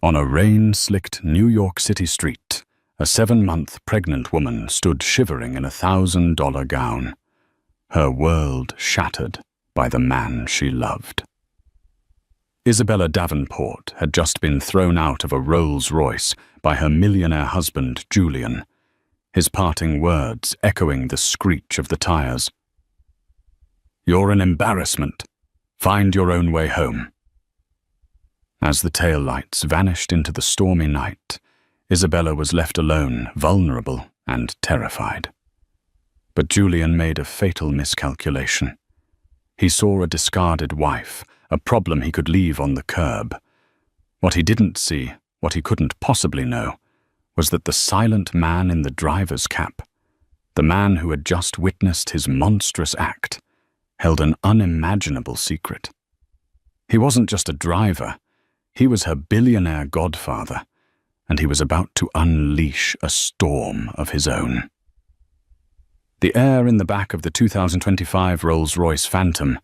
On a rain-slicked New York City street, a 7-month pregnant woman stood shivering in a $1,000 gown, her world shattered by the man she loved. Isabella Davenport had just been thrown out of a Rolls-Royce by her millionaire husband, Julian, his parting words echoing the screech of the tires. "You're an embarrassment. Find your own way home." As the taillights vanished into the stormy night, Isabella was left alone, vulnerable and terrified. But Julian made a fatal miscalculation. He saw a discarded wife, a problem he could leave on the curb. What he didn't see, what he couldn't possibly know, was that the silent man in the driver's cap, the man who had just witnessed his monstrous act, held an unimaginable secret. He wasn't just a driver. He was her billionaire godfather, and he was about to unleash a storm of his own. The air in the back of the 2025 Rolls-Royce Phantom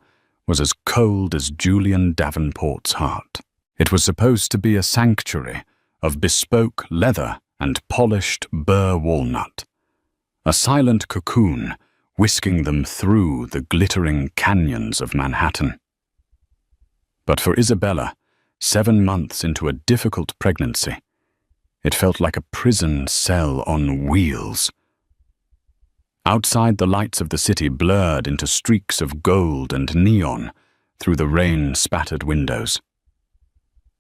was as cold as Julian Davenport's heart. It was supposed to be a sanctuary of bespoke leather and polished burr walnut, a silent cocoon whisking them through the glittering canyons of Manhattan. But for Isabella, 7 months into a difficult pregnancy, it felt like a prison cell on wheels. Outside, the lights of the city blurred into streaks of gold and neon through the rain-spattered windows.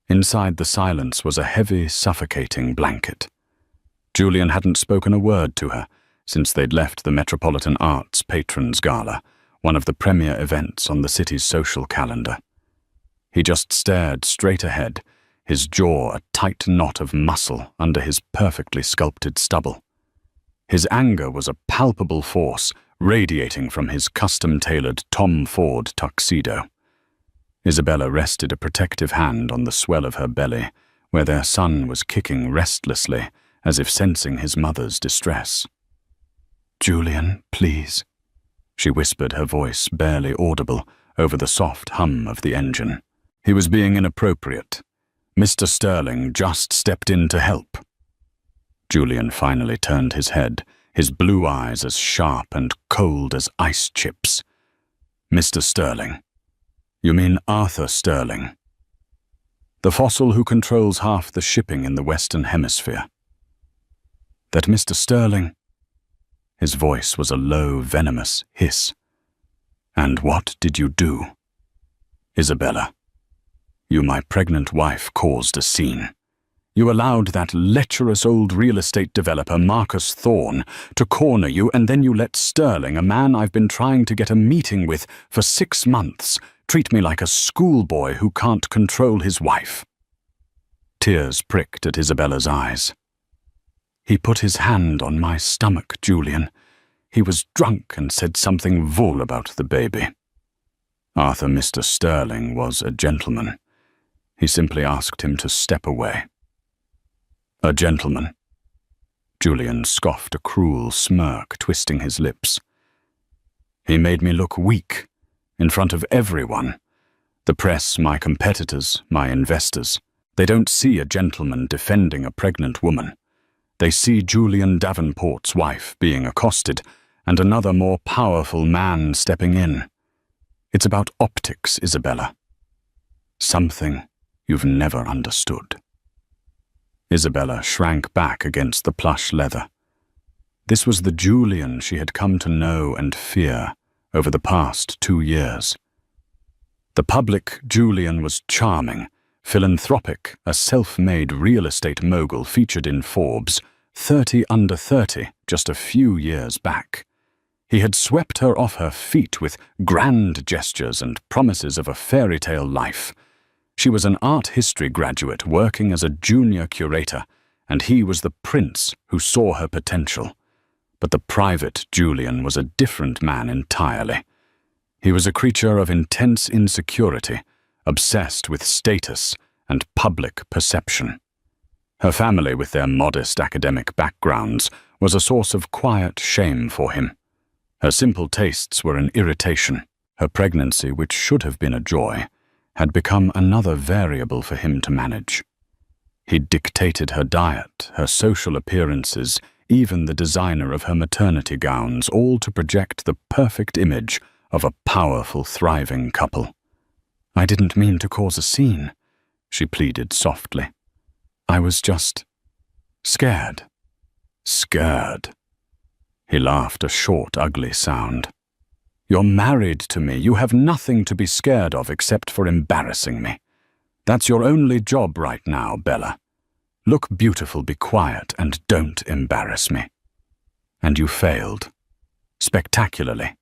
Inside, the silence was a heavy, suffocating blanket. Julian hadn't spoken a word to her since they'd left the Metropolitan Arts Patrons Gala, one of the premier events on the city's social calendar. He just stared straight ahead, his jaw a tight knot of muscle under his perfectly sculpted stubble. His anger was a palpable force radiating from his custom-tailored Tom Ford tuxedo. Isabella rested a protective hand on the swell of her belly, where their son was kicking restlessly, as if sensing his mother's distress. "Julian, please," she whispered, her voice barely audible over the soft hum of the engine. He was being inappropriate. Mr. Sterling just stepped in to help. Julian finally turned his head, his blue eyes as sharp and cold as ice chips. "Mr. Sterling? You mean Arthur Sterling? The fossil who controls half the shipping in the Western Hemisphere. That Mr. Sterling?" His voice was a low, venomous hiss. "And what did you do?" "Isabella, you, my pregnant wife, caused a scene. You allowed that lecherous old real estate developer, Marcus Thorne, to corner you, and then you let Sterling, a man I've been trying to get a meeting with for 6 months, treat me like a schoolboy who can't control his wife." Tears pricked at Isabella's eyes. "He put his hand on my stomach, Julian. He was drunk and said something vile about the baby. Arthur Mr. Sterling was a gentleman. He simply asked him to step away." "A gentleman?" Julian scoffed a cruel smirk, twisting his lips. "He made me look weak, in front of everyone. The press, my competitors, my investors. They don't see a gentleman defending a pregnant woman. They see Julian Davenport's wife being accosted, and another more powerful man stepping in. It's about optics, Isabella. Something you've never understood." Isabella shrank back against the plush leather. This was the Julian she had come to know and fear over the past 2 years. The public Julian was charming, philanthropic, a self-made real estate mogul featured in Forbes, 30 under 30 just a few years back. He had swept her off her feet with grand gestures and promises of a fairy tale life. She was an art history graduate working as a junior curator, and he was the prince who saw her potential. But the private Julian was a different man entirely. He was a creature of intense insecurity, obsessed with status and public perception. Her family, with their modest academic backgrounds, was a source of quiet shame for him. Her simple tastes were an irritation. Her pregnancy, which should have been a joy, had become another variable for him to manage. He'd dictated her diet, her social appearances, even the designer of her maternity gowns, all to project the perfect image of a powerful, thriving couple. "I didn't mean to cause a scene," she pleaded softly. "I was just scared." "Scared?" He laughed, a short, ugly sound. "You're married to me. You have nothing to be scared of except for embarrassing me. That's your only job right now, Bella. Look beautiful, be quiet, and don't embarrass me." "And you failed. Spectacularly."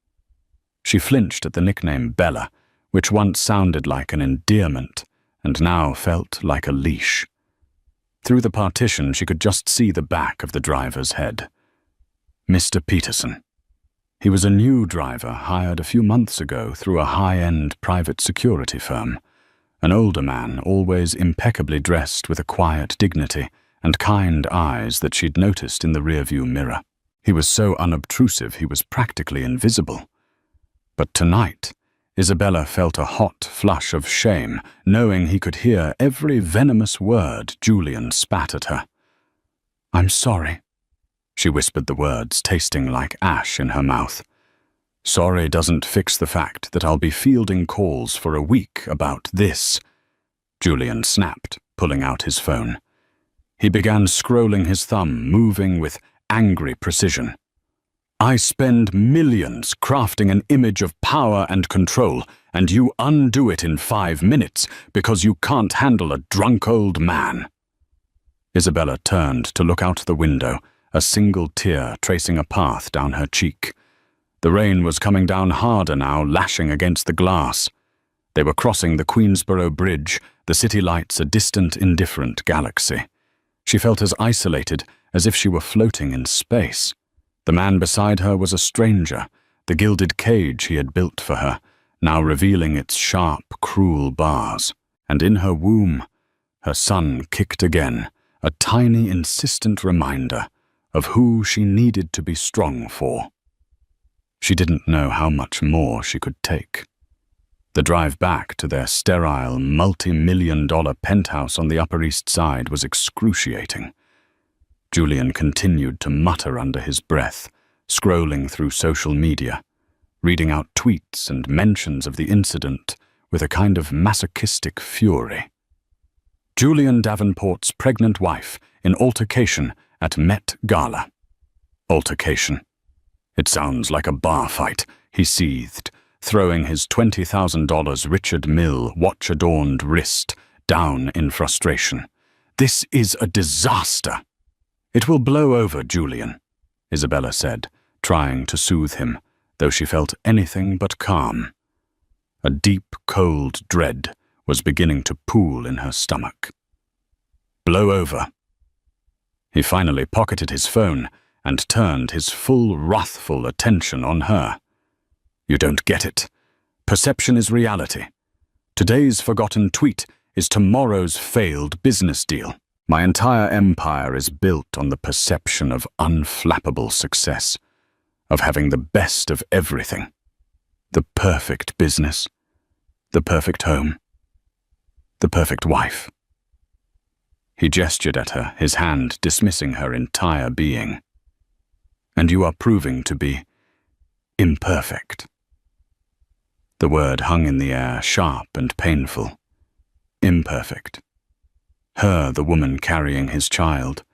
She flinched at the nickname Bella, which once sounded like an endearment, and now felt like a leash. Through the partition, she could just see the back of the driver's head. Mr. Peterson. He was a new driver hired a few months ago through a high-end private security firm. An older man, always impeccably dressed with a quiet dignity and kind eyes that she'd noticed in the rearview mirror. He was so unobtrusive he was practically invisible. But tonight, Isabella felt a hot flush of shame, knowing he could hear every venomous word Julian spat at her. "I'm sorry," she whispered the words, tasting like ash in her mouth. "Sorry doesn't fix the fact that I'll be fielding calls for a week about this," Julian snapped, pulling out his phone. He began scrolling his thumb, moving with angry precision. "I spend millions crafting an image of power and control, and you undo it in 5 minutes because you can't handle a drunk old man." Isabella turned to look out the window, a single tear tracing a path down her cheek. The rain was coming down harder now, lashing against the glass. They were crossing the Queensboro Bridge, the city lights a distant, indifferent galaxy. She felt as isolated as if she were floating in space. The man beside her was a stranger, the gilded cage he had built for her, now revealing its sharp, cruel bars. And in her womb, her son kicked again, a tiny, insistent reminder of who she needed to be strong for. She didn't know how much more she could take. The drive back to their sterile, multi-million-dollar penthouse on the Upper East Side was excruciating. Julian continued to mutter under his breath, scrolling through social media, reading out tweets and mentions of the incident with a kind of masochistic fury. Julian Davenport's pregnant wife in altercation at Met Gala. Altercation. It sounds like a bar fight, he seethed, throwing his $20,000 Richard Mille watch-adorned wrist down in frustration. "This is a disaster." "It will blow over, Julian," Isabella said, trying to soothe him, though she felt anything but calm. A deep, cold dread was beginning to pool in her stomach. "Blow over." He finally pocketed his phone and turned his full, wrathful attention on her. "You don't get it. Perception is reality. Today's forgotten tweet is tomorrow's failed business deal. My entire empire is built on the perception of unflappable success, of having the best of everything. The perfect business, the perfect home, the perfect wife." He gestured at her, his hand dismissing her entire being. "And you are proving to be imperfect." The word hung in the air, sharp and painful. Imperfect. Her, the woman carrying his child,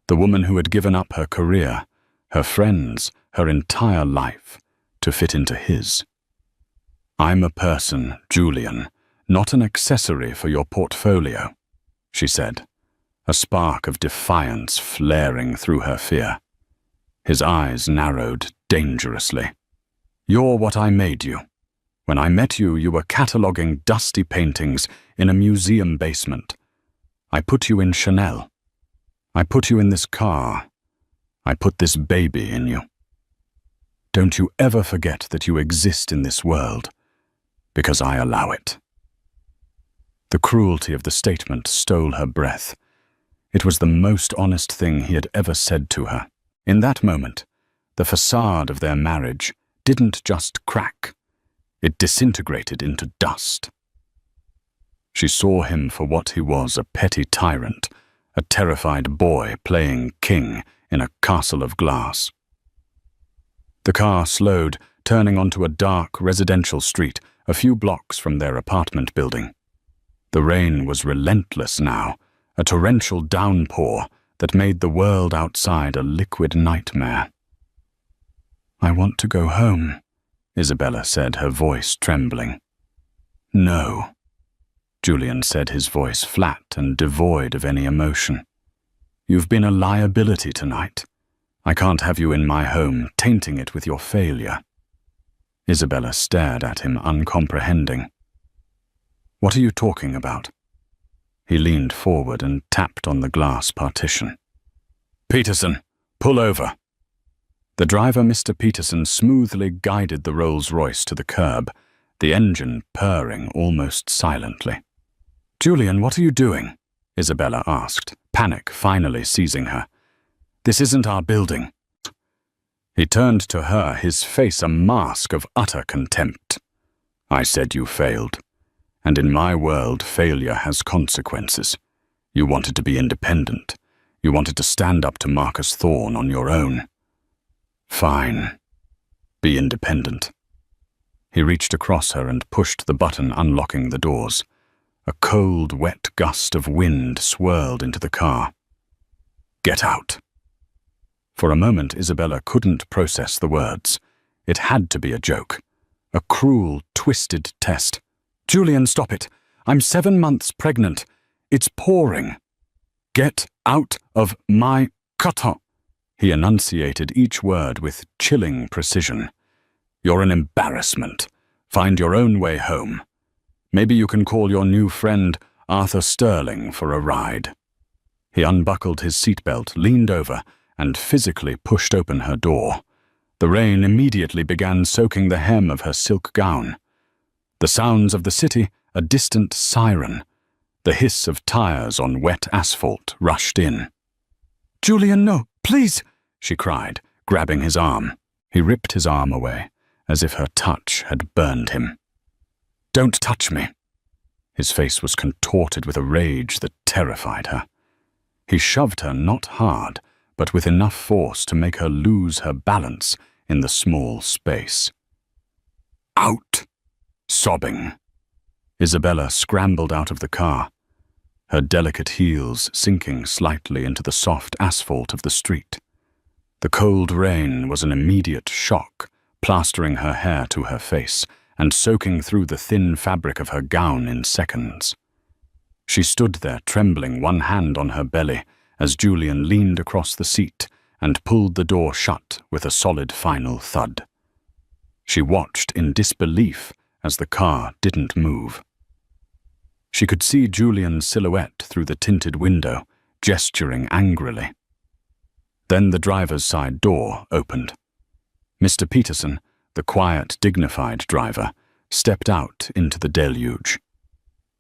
the woman who had given up her career, her friends, her entire life, to fit into his. "I'm a person, Julian, not an accessory for your portfolio," she said, a spark of defiance flaring through her fear. His eyes narrowed dangerously. "You're what I made you. When I met you, you were cataloguing dusty paintings in a museum basement. I put you in Chanel. I put you in this car. I put this baby in you. Don't you ever forget that you exist in this world, because I allow it." The cruelty of the statement stole her breath. It was the most honest thing he had ever said to her. In that moment, the facade of their marriage didn't just crack. It disintegrated into dust. She saw him for what he was, a petty tyrant, a terrified boy playing king in a castle of glass. The car slowed, turning onto a dark residential street a few blocks from their apartment building. The rain was relentless now, a torrential downpour that made the world outside a liquid nightmare. "I want to go home," Isabella said, her voice trembling. "No," Julian said, his voice flat and devoid of any emotion. "You've been a liability tonight. I can't have you in my home, tainting it with your failure." Isabella stared at him, uncomprehending. "What are you talking about?" He leaned forward and tapped on the glass partition. "Peterson, pull over." The driver, Mr. Peterson, smoothly guided the Rolls-Royce to the curb, the engine purring almost silently. "Julian, what are you doing?" Isabella asked, panic finally seizing her. "This isn't our building." He turned to her, his face a mask of utter contempt. "I said you failed. And in my world, failure has consequences. You wanted to be independent. You wanted to stand up to Marcus Thorne on your own. Fine. Be independent." He reached across her and pushed the button unlocking the doors. A cold, wet gust of wind swirled into the car. "Get out." For a moment, Isabella couldn't process the words. It had to be a joke. A cruel, twisted test. "Julian, stop it. I'm 7 months pregnant. It's pouring." "Get out of my car." He enunciated each word with chilling precision. "You're an embarrassment. Find your own way home. Maybe you can call your new friend Arthur Sterling for a ride." He unbuckled his seatbelt, leaned over, and physically pushed open her door. The rain immediately began soaking the hem of her silk gown. The sounds of the city, a distant siren. The hiss of tires on wet asphalt rushed in. "Julian, no, please!" she cried, grabbing his arm. He ripped his arm away, as if her touch had burned him. "Don't touch me." His face was contorted with a rage that terrified her. He shoved her not hard, but with enough force to make her lose her balance in the small space. "Out!" Sobbing, Isabella scrambled out of the car, her delicate heels sinking slightly into the soft asphalt of the street. The cold rain was an immediate shock, plastering her hair to her face and soaking through the thin fabric of her gown in seconds. She stood there trembling, one hand on her belly, as Julian leaned across the seat and pulled the door shut with a solid final thud. She watched in disbelief as the car didn't move. She could see Julian's silhouette through the tinted window, gesturing angrily. Then the driver's side door opened. Mr. Peterson, the quiet, dignified driver, stepped out into the deluge.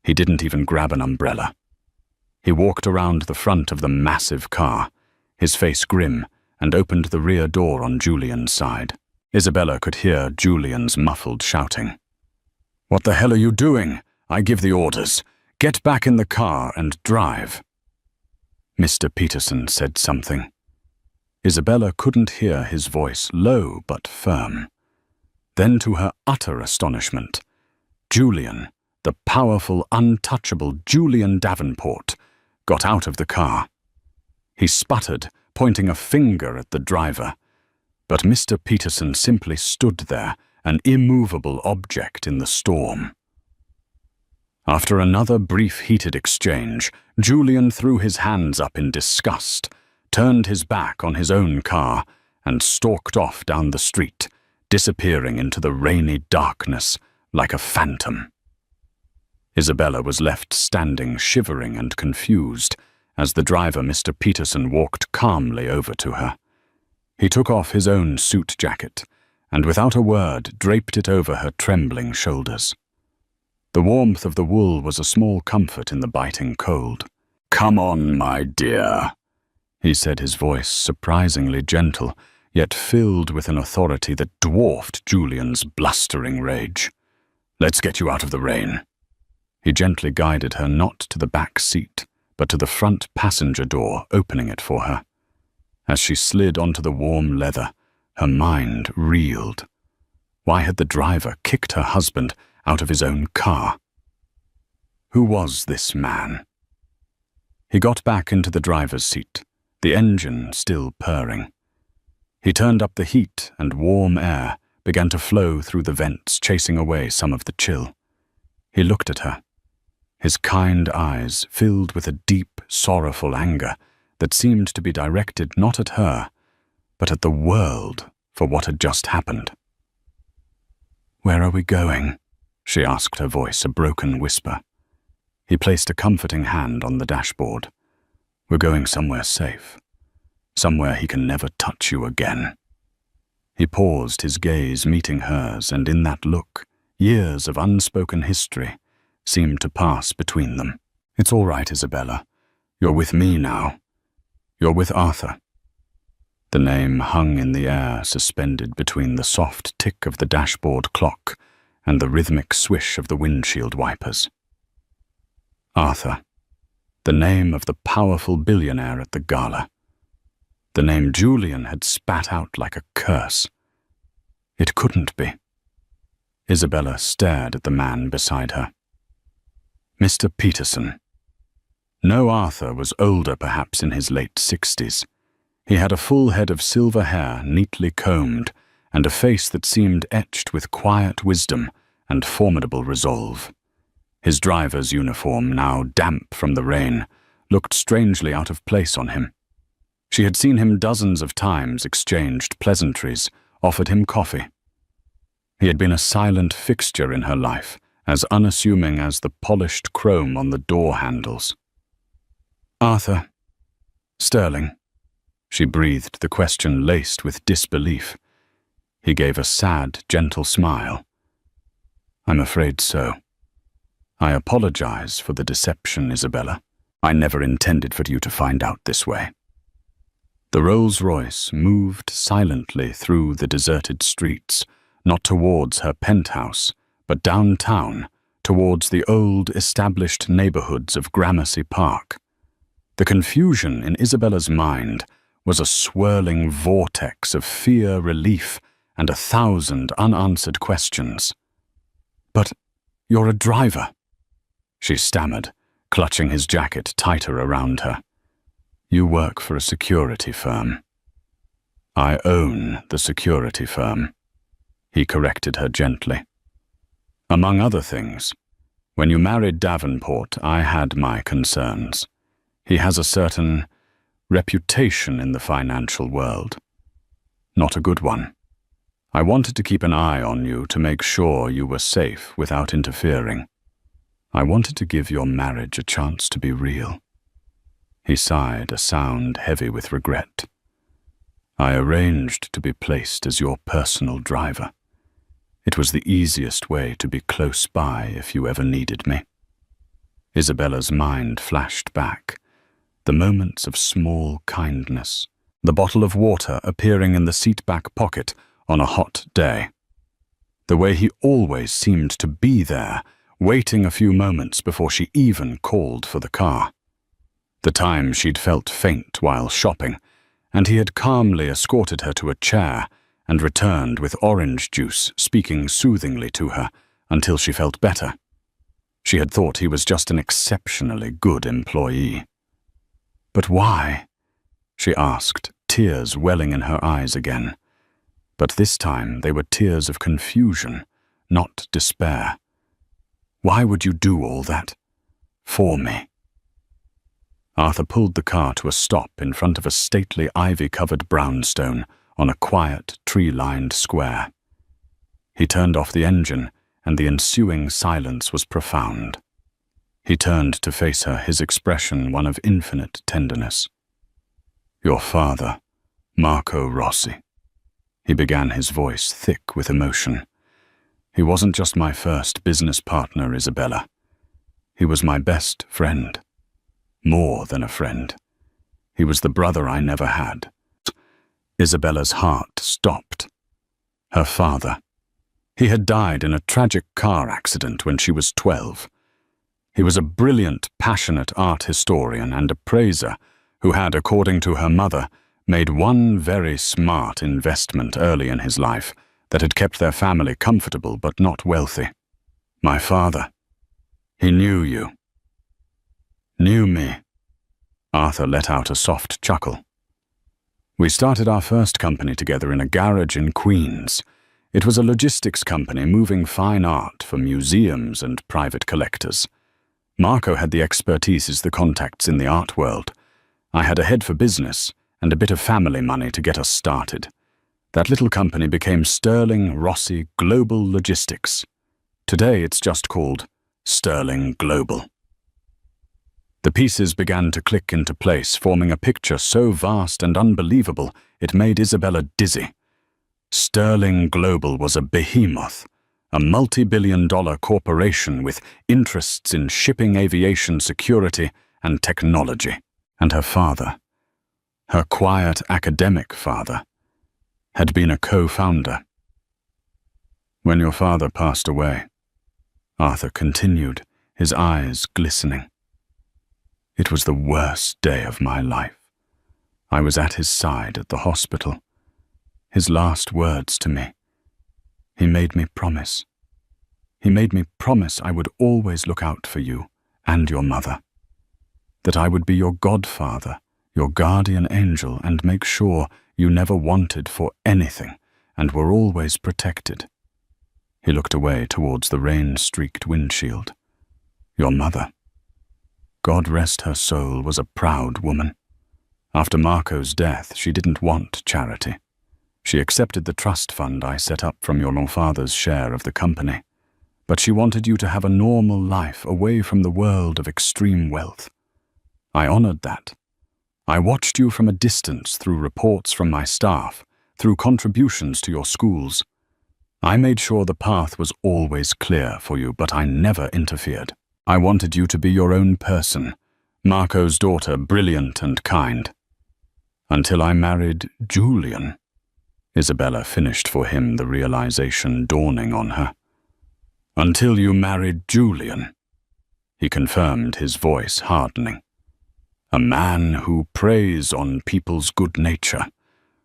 He didn't even grab an umbrella. He walked around the front of the massive car, his face grim, and opened the rear door on Julian's side. Isabella could hear Julian's muffled shouting. "What the hell are you doing? I give the orders. Get back in the car and drive." Mr. Peterson said something. Isabella couldn't hear his voice, low but firm. Then, to her utter astonishment, Julian, the powerful, untouchable Julian Davenport, got out of the car. He sputtered, pointing a finger at the driver, but Mr. Peterson simply stood there, an immovable object in the storm. After another brief heated exchange, Julian threw his hands up in disgust, turned his back on his own car, and stalked off down the street, disappearing into the rainy darkness like a phantom. Isabella was left standing, shivering and confused, as the driver, Mr. Peterson, walked calmly over to her. He took off his own suit jacket, and without a word draped it over her trembling shoulders. The warmth of the wool was a small comfort in the biting cold. "Come on, my dear," he said, his voice surprisingly gentle, yet filled with an authority that dwarfed Julian's blustering rage. "Let's get you out of the rain." He gently guided her not to the back seat, but to the front passenger door, opening it for her. As she slid onto the warm leather, her mind reeled. Why had the driver kicked her husband out of his own car? Who was this man? He got back into the driver's seat, the engine still purring. He turned up the heat, and warm air began to flow through the vents, chasing away some of the chill. He looked at her, his kind eyes filled with a deep, sorrowful anger that seemed to be directed not at her, but at the world for what had just happened. "Where are we going?" she asked, her voice a broken whisper. He placed a comforting hand on the dashboard. "We're going somewhere safe. Somewhere he can never touch you again." He paused, his gaze meeting hers, and in that look, years of unspoken history seemed to pass between them. "It's all right, Isabella. You're with me now. You're with Arthur." The name hung in the air, suspended between the soft tick of the dashboard clock and the rhythmic swish of the windshield wipers. Arthur, the name of the powerful billionaire at the gala. The name Julian had spat out like a curse. It couldn't be. Isabella stared at the man beside her. Mr. Peterson. No, Arthur was older, perhaps in his late 60s. He had a full head of silver hair, neatly combed, and a face that seemed etched with quiet wisdom and formidable resolve. His driver's uniform, now damp from the rain, looked strangely out of place on him. She had seen him dozens of times, exchanged pleasantries, offered him coffee. He had been a silent fixture in her life, as unassuming as the polished chrome on the door handles. "Arthur. Sterling." She breathed the question laced with disbelief. He gave a sad, gentle smile. "I'm afraid so. I apologize for the deception, Isabella. I never intended for you to find out this way." The Rolls-Royce moved silently through the deserted streets, not towards her penthouse, but downtown, towards the old, established neighborhoods of Gramercy Park. The confusion in Isabella's mind was a swirling vortex of fear, relief, and 1,000 unanswered questions. "But you're a driver," she stammered, clutching his jacket tighter around her. "You work for a security firm." "I own the security firm," he corrected her gently. "Among other things, when you married Davenport, I had my concerns. He has a certain reputation in the financial world. Not a good one. I wanted to keep an eye on you to make sure you were safe without interfering. I wanted to give your marriage a chance to be real." He sighed, a sound heavy with regret. "I arranged to be placed as your personal driver. It was the easiest way to be close by if you ever needed me." Isabella's mind flashed back. The moments of small kindness. The bottle of water appearing in the seat-back pocket on a hot day. The way he always seemed to be there, waiting a few moments before she even called for the car. The time she'd felt faint while shopping, and he had calmly escorted her to a chair and returned with orange juice, speaking soothingly to her until she felt better. She had thought he was just an exceptionally good employee. "But why?" she asked, tears welling in her eyes again. But this time they were tears of confusion, not despair. "Why would you do all that? For me?" Arthur pulled the car to a stop in front of a stately ivy-covered brownstone on a quiet, tree-lined square. He turned off the engine, and the ensuing silence was profound. He turned to face her, his expression one of infinite tenderness. "Your father, Marco Rossi." He began, his voice thick with emotion. "He wasn't just my first business partner, Isabella. He was my best friend. More than a friend. He was the brother I never had." Isabella's heart stopped. Her father. He had died in a tragic car accident when she was 12. He was a brilliant, passionate art historian and appraiser who had, according to her mother, made one very smart investment early in his life that had kept their family comfortable but not wealthy. My father. He knew you. Knew me. Arthur let out a soft chuckle. We started our first company together in a garage in Queens. It was a logistics company moving fine art for museums and private collectors. Marco had the expertise, the contacts in the art world. I had a head for business and a bit of family money to get us started. That little company became Sterling Rossi Global Logistics. Today it's just called Sterling Global. The pieces began to click into place, forming a picture so vast and unbelievable it made Isabella dizzy. Sterling Global was a behemoth, a multi-billion-dollar corporation with interests in shipping, aviation, security, and technology. And her father, her quiet academic father, had been a co-founder. When your father passed away, Arthur continued, his eyes glistening. It was the worst day of my life. I was at his side at the hospital. His last words to me. He made me promise. He made me promise I would always look out for you and your mother. That I would be your godfather, your guardian angel, and make sure you never wanted for anything and were always protected. He looked away towards the rain-streaked windshield. Your mother, God rest her soul, was a proud woman. After Marco's death, she didn't want charity. She accepted the trust fund I set up from your father's share of the company. But she wanted you to have a normal life away from the world of extreme wealth. I honored that. I watched you from a distance through reports from my staff, through contributions to your schools. I made sure the path was always clear for you, but I never interfered. I wanted you to be your own person, Marco's daughter, brilliant and kind. Until I married Julian. Isabella finished for him, the realization dawning on her. Until you married Julian, he confirmed, his voice hardening. A man who preys on people's good nature,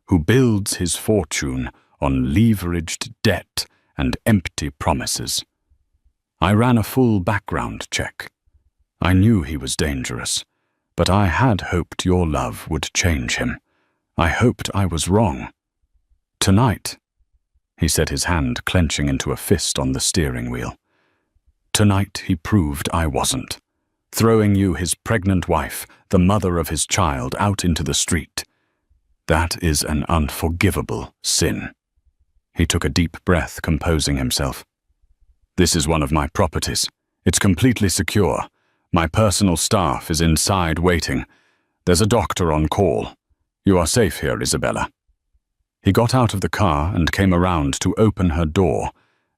who builds his fortune on leveraged debt and empty promises. I ran a full background check. I knew he was dangerous, but I had hoped your love would change him. I hoped I was wrong. Tonight, he said, his hand clenching into a fist on the steering wheel. Tonight he proved I wasn't, throwing you, his pregnant wife, the mother of his child, out into the street. That is an unforgivable sin. He took a deep breath, composing himself. This is one of my properties. It's completely secure. My personal staff is inside waiting. There's a doctor on call. You are safe here, Isabella. He got out of the car and came around to open her door,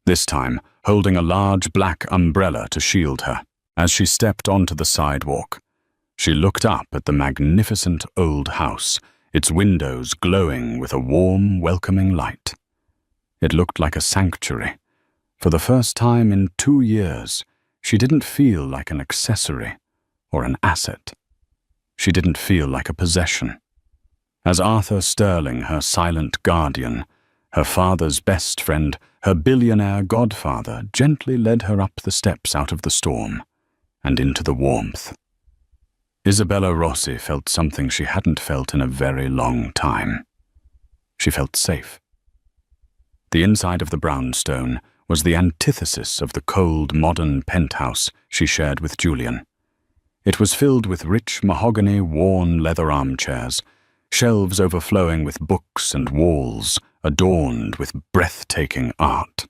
this time holding a large black umbrella to shield her. As she stepped onto the sidewalk, she looked up at the magnificent old house, its windows glowing with a warm, welcoming light. It looked like a sanctuary. For the first time in 2 years, she didn't feel like an accessory or an asset. She didn't feel like a possession. As Arthur Sterling, her silent guardian, her father's best friend, her billionaire godfather, gently led her up the steps out of the storm and into the warmth. Isabella Rossi felt something she hadn't felt in a very long time. She felt safe. The inside of the brownstone was the antithesis of the cold, modern penthouse she shared with Julian. It was filled with rich mahogany, worn leather armchairs, shelves overflowing with books and walls adorned with breathtaking art.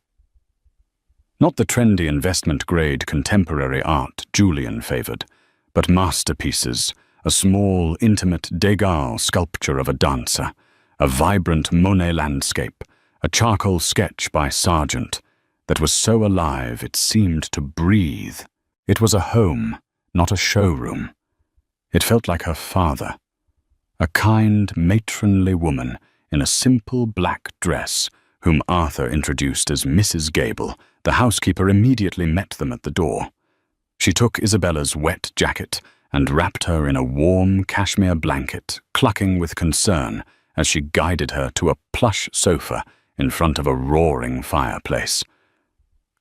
Not the trendy investment-grade contemporary art Julian favored, but masterpieces, a small, intimate Degas sculpture of a dancer, a vibrant Monet landscape, a charcoal sketch by Sargent that was so alive it seemed to breathe. It was a home, not a showroom. It felt like her father, a kind, matronly woman in a simple black dress, whom Arthur introduced as Mrs. Gable. The housekeeper immediately met them at the door. She took Isabella's wet jacket and wrapped her in a warm cashmere blanket, clucking with concern as she guided her to a plush sofa in front of a roaring fireplace.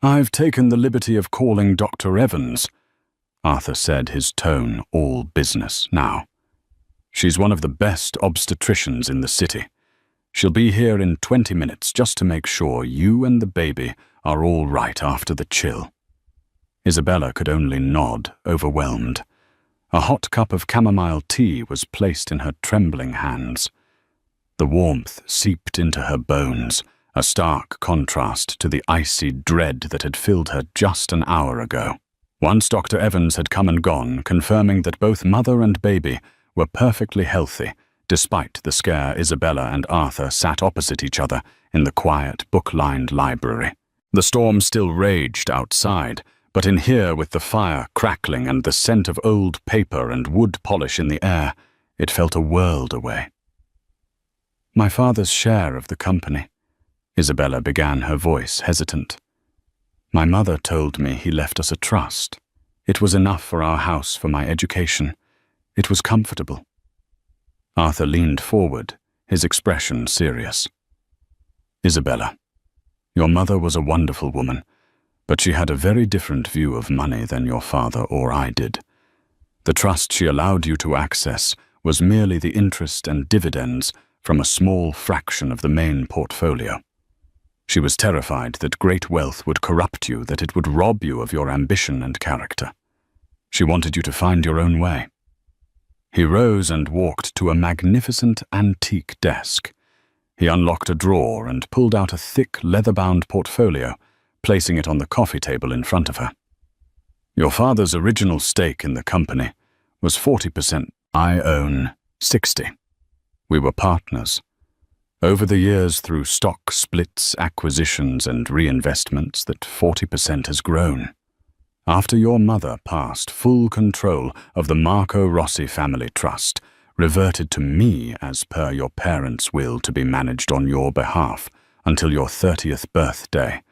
"I've taken the liberty of calling Dr. Evans," Arthur said, his tone all business now. "She's one of the best obstetricians in the city. She'll be here in 20 minutes just to make sure you and the baby are all right after the chill." Isabella could only nod, overwhelmed. A hot cup of chamomile tea was placed in her trembling hands. The warmth seeped into her bones, a stark contrast to the icy dread that had filled her just an hour ago. Once Dr. Evans had come and gone, confirming that both mother and baby were perfectly healthy, despite the scare Isabella and Arthur sat opposite each other in the quiet, book-lined library. The storm still raged outside, but in here, with the fire crackling and the scent of old paper and wood polish in the air, it felt a world away. "My father's share of the company," Isabella began, her voice hesitant. "My mother told me he left us a trust. It was enough for our house for my education. It was comfortable." Arthur leaned forward, his expression serious. "Isabella, your mother was a wonderful woman, but she had a very different view of money than your father or I did. The trust she allowed you to access was merely the interest and dividends from a small fraction of the main portfolio. She was terrified that great wealth would corrupt you, that it would rob you of your ambition and character. She wanted you to find your own way." He rose and walked to a magnificent antique desk. He unlocked a drawer and pulled out a thick, leather-bound portfolio, placing it on the coffee table in front of her. "Your father's original stake in the company was 40%. I own 60. We were partners. Over the years, through stock splits, acquisitions, and reinvestments, that 40% has grown. After your mother passed, full control of the Marco Rossi family trust reverted to me as per your parents' will to be managed on your behalf until your 30th birthday,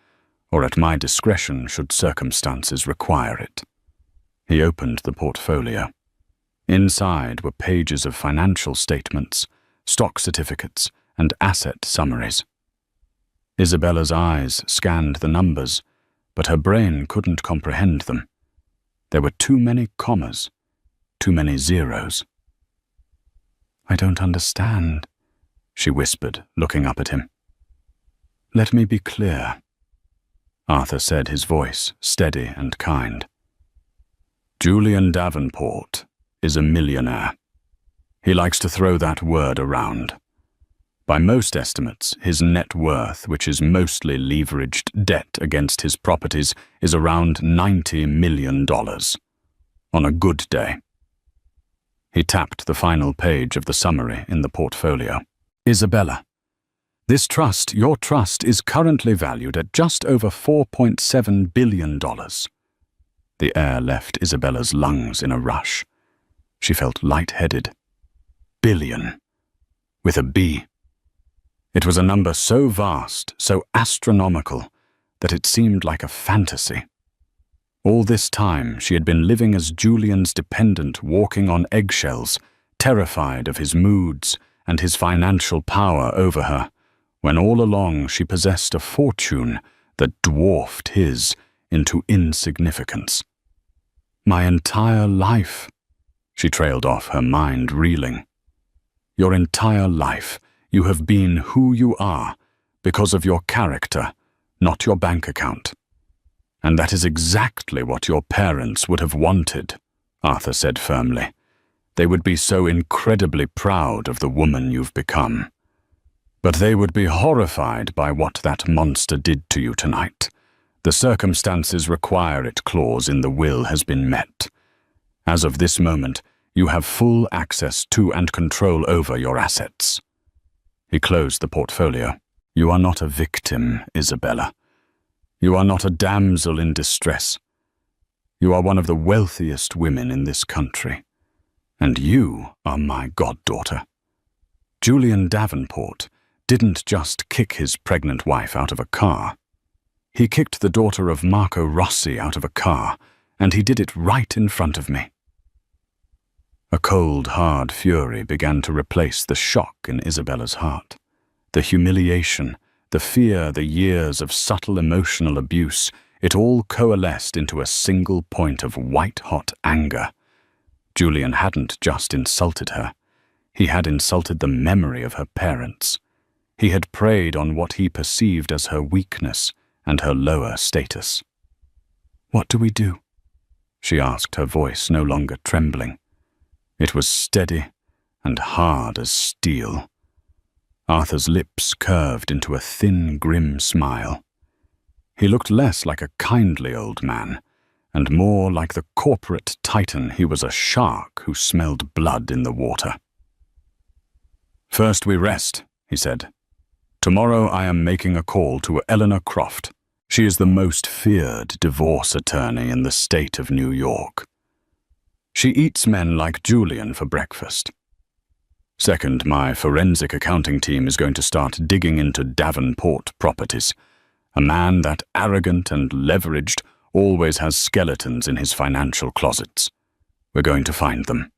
or at my discretion should circumstances require it." He opened the portfolio. Inside were pages of financial statements, stock certificates, and asset summaries. Isabella's eyes scanned the numbers, but her brain couldn't comprehend them. There were too many commas, too many zeros. "I don't understand," she whispered, looking up at him. "Let me be clear," Arthur said, his voice steady and kind. "Julian Davenport is a millionaire. He likes to throw that word around. By most estimates, his net worth, which is mostly leveraged debt against his properties, is around $90 million. On a good day." He tapped the final page of the summary in the portfolio. "Isabella, this trust, your trust, is currently valued at just over $4.7 billion. The air left Isabella's lungs in a rush. She felt lightheaded. Billion. With a B. It was a number so vast, so astronomical, that it seemed like a fantasy. All this time she had been living as Julian's dependent, walking on eggshells, terrified of his moods and his financial power over her, when all along she possessed a fortune that dwarfed his into insignificance. "My entire life," she trailed off, her mind reeling. "Your entire life, you have been who you are because of your character, not your bank account. And that is exactly what your parents would have wanted," Arthur said firmly. "They would be so incredibly proud of the woman you've become. But they would be horrified by what that monster did to you tonight. The circumstances require it clause in the will has been met. As of this moment, you have full access to and control over your assets." He closed the portfolio. "You are not a victim, Isabella. You are not a damsel in distress. You are one of the wealthiest women in this country. And you are my goddaughter. Julian Davenport didn't just kick his pregnant wife out of a car. He kicked the daughter of Marco Rossi out of a car and he did it right in front of me. A cold, hard fury began to replace the shock in Isabella's heart. The humiliation, the fear, the years of subtle emotional abuse, it all coalesced into a single point of white-hot anger. Julian hadn't just insulted her. He had insulted the memory of her parents. He had preyed on what he perceived as her weakness and her lower status. "What do we do?" she asked, her voice no longer trembling. It was steady and hard as steel. Arthur's lips curved into a thin, grim smile. He looked less like a kindly old man, and more like the corporate titan he was, a shark who smelled blood in the water. "First we rest," he said. "Tomorrow I am making a call to Eleanor Croft. She is the most feared divorce attorney in the state of New York. She eats men like Julian for breakfast. Second, my forensic accounting team is going to start digging into Davenport properties. A man that arrogant and leveraged always has skeletons in his financial closets. We're going to find them."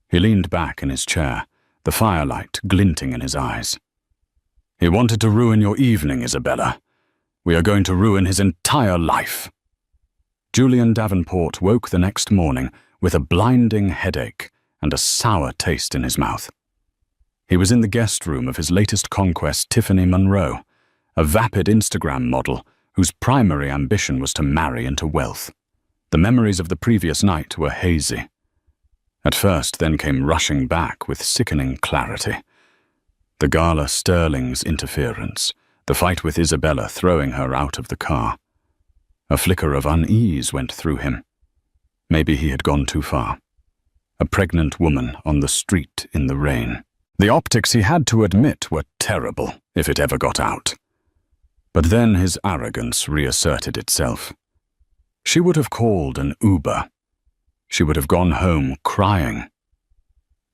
He leaned back in his chair, the firelight glinting in his eyes. "He wanted to ruin your evening, Isabella. We are going to ruin his entire life." Julian Davenport woke the next morning with a blinding headache and a sour taste in his mouth. He was in the guest room of his latest conquest, Tiffany Monroe, a vapid Instagram model whose primary ambition was to marry into wealth. The memories of the previous night were hazy. At first, then came rushing back with sickening clarity. The gala Sterling's interference, the fight with Isabella throwing her out of the car. A flicker of unease went through him. Maybe he had gone too far. A pregnant woman on the street in the rain. The optics, he had to admit, were terrible, if it ever got out. But then his arrogance reasserted itself. She would have called an Uber. She would have gone home crying.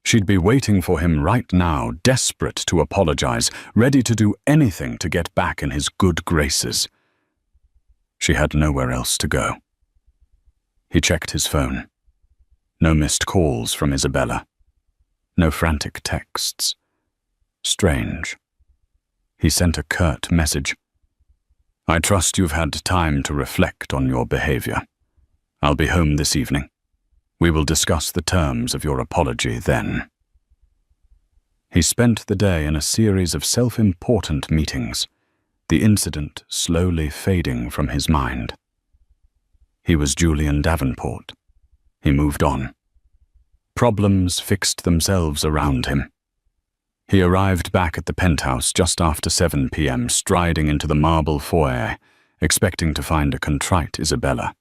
She'd be waiting for him right now, desperate to apologize, ready to do anything to get back in his good graces. She had nowhere else to go. He checked his phone. No missed calls from Isabella. No frantic texts. Strange. He sent a curt message. "I trust you've had time to reflect on your behavior. I'll be home this evening. We will discuss the terms of your apology then." He spent the day in a series of self-important meetings, the incident slowly fading from his mind. He was Julian Davenport. He moved on. Problems fixed themselves around him. He arrived back at the penthouse just after 7 p.m., striding into the marble foyer, expecting to find a contrite Isabella.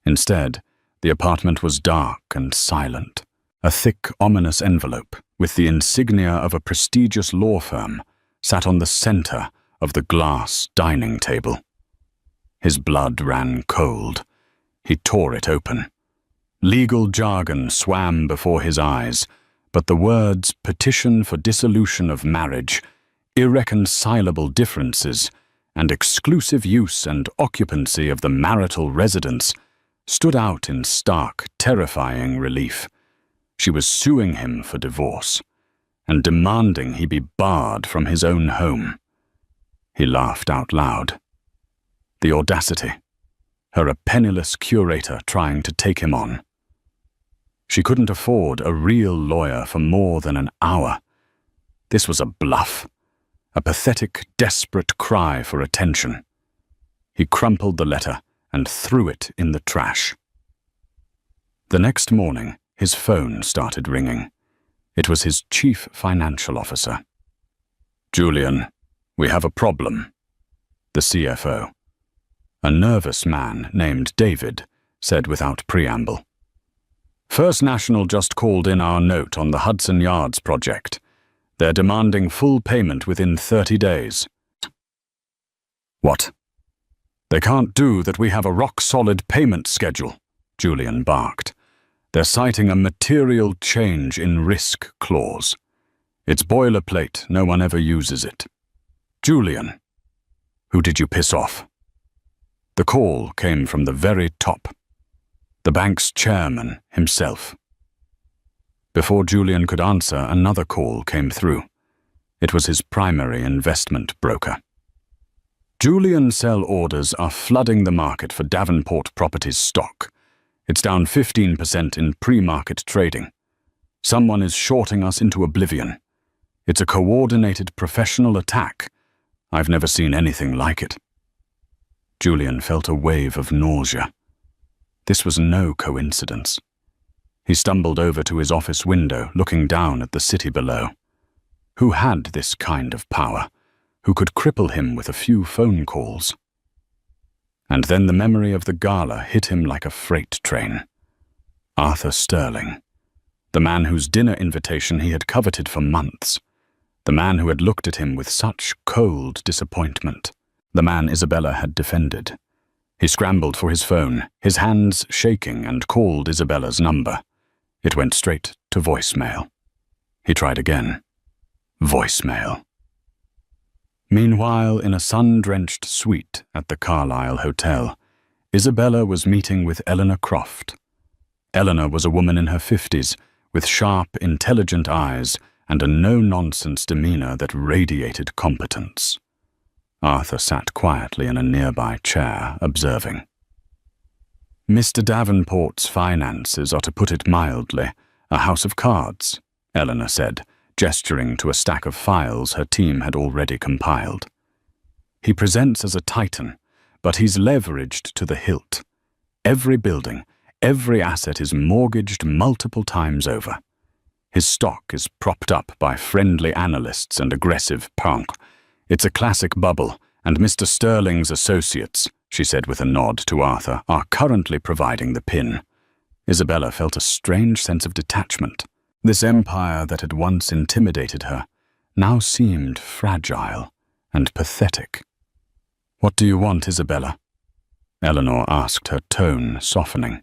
Instead, the apartment was dark and silent. A thick, ominous envelope, with the insignia of a prestigious law firm, sat on the center of the glass dining table. His blood ran cold. He tore it open. Legal jargon swam before his eyes, but the words petition for dissolution of marriage, irreconcilable differences, and exclusive use and occupancy of the marital residence stood out in stark, terrifying relief. She was suing him for divorce and demanding he be barred from his own home. He laughed out loud. The audacity. Her a penniless curator trying to take him on. She couldn't afford a real lawyer for more than an hour. This was a bluff, a pathetic, desperate cry for attention. He crumpled the letter and threw it in the trash. The next morning, his phone started ringing. It was his chief financial officer. "Julian, we have a problem," the CFO. A nervous man named David said without preamble. "First National just called in our note on the Hudson Yards project. They're demanding full payment within 30 days. "What? They can't do that. We have a rock-solid payment schedule," Julian barked. "They're citing a material change in risk clause. It's boilerplate, no one ever uses it." "Julian, who did you piss off?" The call came from the very top. The bank's chairman himself. Before Julian could answer, another call came through. It was his primary investment broker. Julian sell orders are flooding the market for Davenport Properties stock. It's down 15% in pre-market trading. Someone is shorting us into oblivion. It's a coordinated professional attack. I've never seen anything like it. Julian felt a wave of nausea. This was no coincidence. He stumbled over to his office window, looking down at the city below. Who had this kind of power? Who could cripple him with a few phone calls? And then the memory of the gala hit him like a freight train. Arthur Sterling, the man whose dinner invitation he had coveted for months, the man who had looked at him with such cold disappointment, the man Isabella had defended. He scrambled for his phone, his hands shaking, and called Isabella's number. It went straight to voicemail. He tried again. Voicemail. Meanwhile, in a sun-drenched suite at the Carlisle Hotel, Isabella was meeting with Eleanor Croft. Eleanor was a woman in her 50s, with sharp, intelligent eyes and a no-nonsense demeanor that radiated competence. Arthur sat quietly in a nearby chair, observing. Mr. Davenport's finances are, to put it mildly, a house of cards, Eleanor said, gesturing to a stack of files her team had already compiled. He presents as a titan, but he's leveraged to the hilt. Every building, every asset is mortgaged multiple times over. His stock is propped up by friendly analysts and aggressive punk. It's a classic bubble, and Mr. Sterling's associates, she said with a nod to Arthur, are currently providing the pin. Isabella felt a strange sense of detachment. This empire that had once intimidated her now seemed fragile and pathetic. "What do you want, Isabella?" Eleanor asked, her tone softening.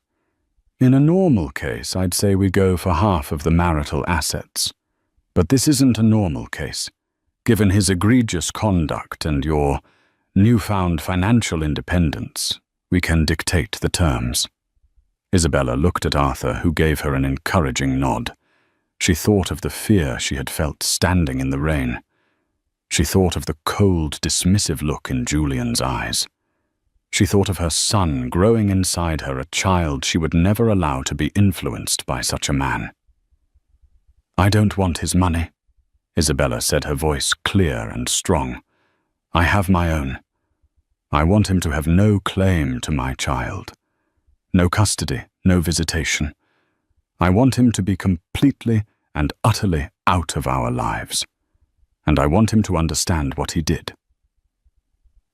"In a normal case, I'd say we go for half of the marital assets. But this isn't a normal case. Given his egregious conduct and your newfound financial independence, we can dictate the terms." Isabella looked at Arthur, who gave her an encouraging nod. She thought of the fear she had felt standing in the rain. She thought of the cold, dismissive look in Julian's eyes. She thought of her son growing inside her, a child she would never allow to be influenced by such a man. "I don't want his money," Isabella said, her voice clear and strong. "I have my own. I want him to have no claim to my child. No custody, no visitation. I want him to be completely and utterly out of our lives. And I want him to understand what he did."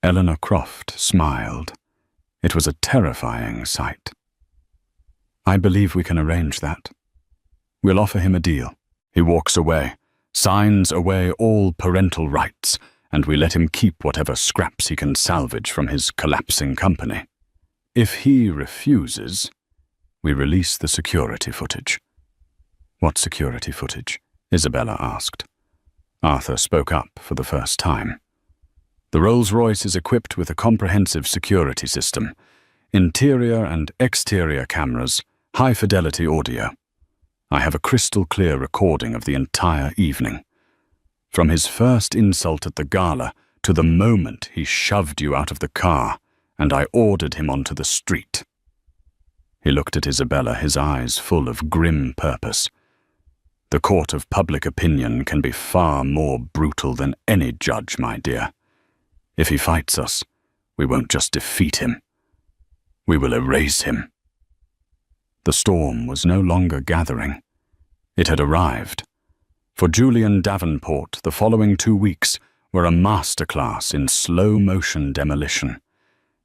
Eleanor Croft smiled. It was a terrifying sight. "I believe we can arrange that. We'll offer him a deal. He walks away, signs away all parental rights, and we let him keep whatever scraps he can salvage from his collapsing company. If he refuses, we release the security footage." "What security footage?" Isabella asked. Arthur spoke up for the first time. "The Rolls-Royce is equipped with a comprehensive security system, interior and exterior cameras, high-fidelity audio. I have a crystal-clear recording of the entire evening. From his first insult at the gala to the moment he shoved you out of the car, and I ordered him onto the street." He looked at Isabella, his eyes full of grim purpose. "The court of public opinion can be far more brutal than any judge, my dear. If he fights us, we won't just defeat him. We will erase him." The storm was no longer gathering. It had arrived. For Julian Davenport, the following 2 weeks were a masterclass in slow-motion demolition.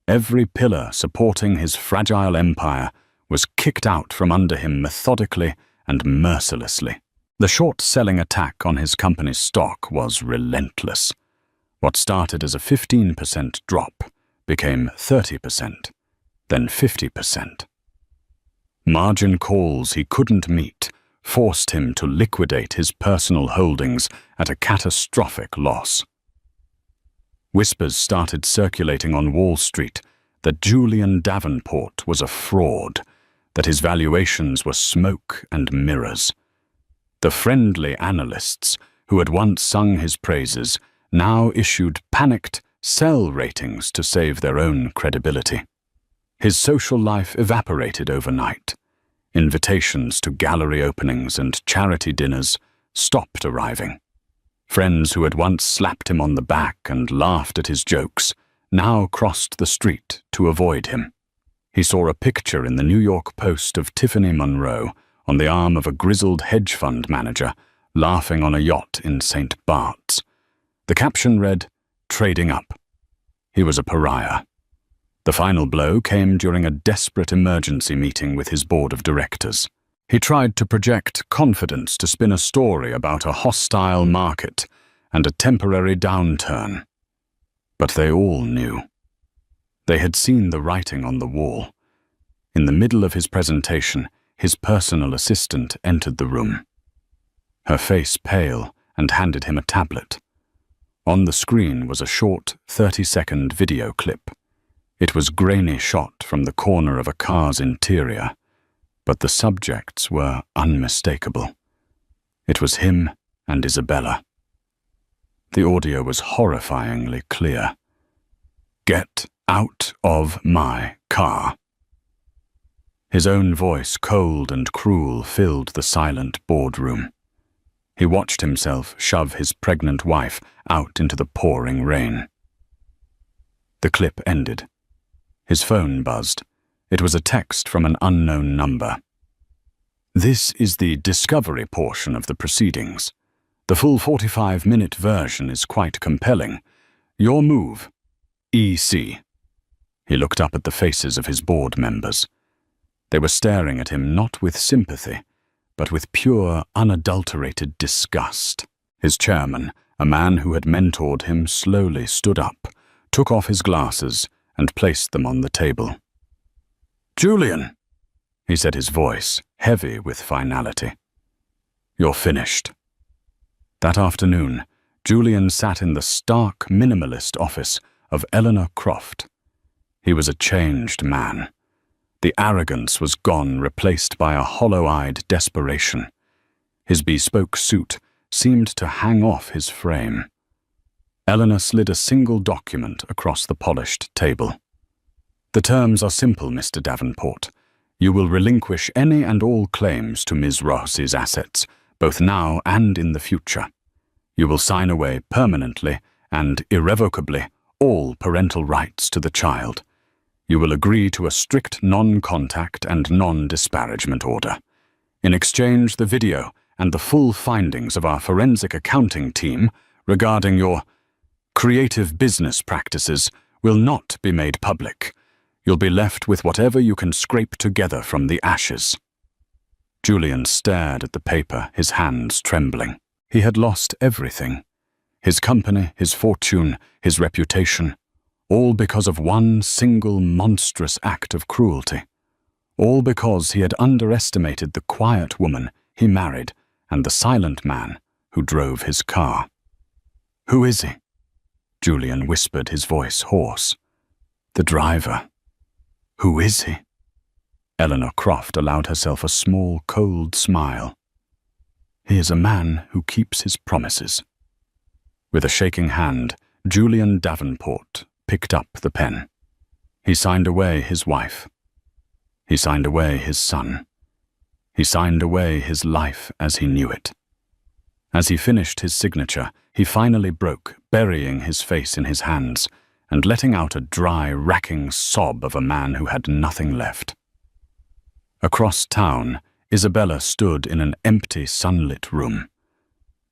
Every pillar supporting his fragile empire was kicked out from under him methodically and mercilessly. The short-selling attack on his company's stock was relentless. What started as a 15% drop became 30%, then 50%. Margin calls he couldn't meet forced him to liquidate his personal holdings at a catastrophic loss. Whispers started circulating on Wall Street that Julian Davenport was a fraud, that his valuations were smoke and mirrors. The friendly analysts who had once sung his praises now issued panicked sell ratings to save their own credibility. His social life evaporated overnight. Invitations to gallery openings and charity dinners stopped arriving. Friends who had once slapped him on the back and laughed at his jokes now crossed the street to avoid him. He saw a picture in the New York Post of Tiffany Monroe on the arm of a grizzled hedge fund manager laughing on a yacht in St. Bart's. The caption read, "Trading up." He was a pariah. The final blow came during a desperate emergency meeting with his board of directors. He tried to project confidence to spin a story about a hostile market and a temporary downturn. But they all knew. They had seen the writing on the wall. In the middle of his presentation, his personal assistant entered the room. Her face pale, and handed him a tablet. On the screen was a short 30-second video clip. It was grainy shot from the corner of a car's interior, but the subjects were unmistakable. It was him and Isabella. The audio was horrifyingly clear. "Get out of my car." His own voice, cold and cruel, filled the silent boardroom. He watched himself shove his pregnant wife out into the pouring rain. The clip ended. His phone buzzed. It was a text from an unknown number. "This is the discovery portion of the proceedings. The full 45-minute version is quite compelling. Your move, EC." He looked up at the faces of his board members. They were staring at him not with sympathy, but with pure, unadulterated disgust. His chairman, a man who had mentored him, slowly stood up, took off his glasses, and placed them on the table. "Julian," he said, his voice heavy with finality. "You're finished." That afternoon, Julian sat in the stark minimalist office of Eleanor Croft. He was a changed man. The arrogance was gone, replaced by a hollow-eyed desperation. His bespoke suit seemed to hang off his frame. Eleanor slid a single document across the polished table. "The terms are simple, Mr. Davenport. You will relinquish any and all claims to Ms. Ross's assets, both now and in the future. You will sign away permanently and irrevocably all parental rights to the child. You will agree to a strict non-contact and non-disparagement order. In exchange, the video and the full findings of our forensic accounting team regarding your creative business practices will not be made public. You'll be left with whatever you can scrape together from the ashes." Julian stared at the paper, his hands trembling. He had lost everything. His company, his fortune, his reputation. All because of one single monstrous act of cruelty. All because he had underestimated the quiet woman he married and the silent man who drove his car. "Who is he?" Julian whispered, his voice hoarse. "The driver." "Who is he?" Eleanor Croft allowed herself a small, cold smile. "He is a man who keeps his promises." With a shaking hand, Julian Davenport picked up the pen. He signed away his wife. He signed away his son. He signed away his life as he knew it. As he finished his signature, he finally broke, burying his face in his hands and letting out a dry, racking sob of a man who had nothing left. Across town, Isabella stood in an empty, sunlit room.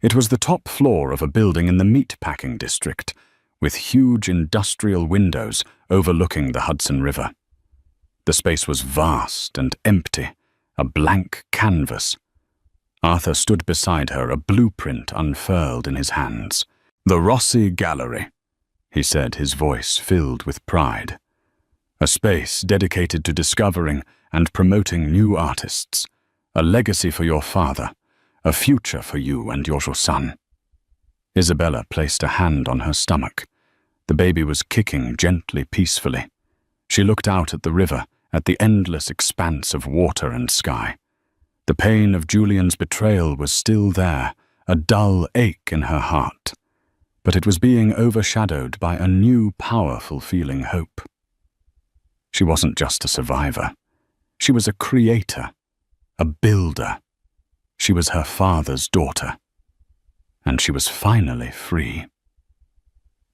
It was the top floor of a building in the meat-packing district, with huge industrial windows overlooking the Hudson River. The space was vast and empty, a blank canvas. Arthur stood beside her, a blueprint unfurled in his hands. "The Rossi Gallery," he said, his voice filled with pride. "A space dedicated to discovering and promoting new artists. A legacy for your father, a future for you and your son." Isabella placed a hand on her stomach. The baby was kicking gently, peacefully. She looked out at the river, at the endless expanse of water and sky. The pain of Julian's betrayal was still there, a dull ache in her heart, but it was being overshadowed by a new, powerful feeling hope. She wasn't just a survivor. She was a creator, a builder. She was her father's daughter. And she was finally free.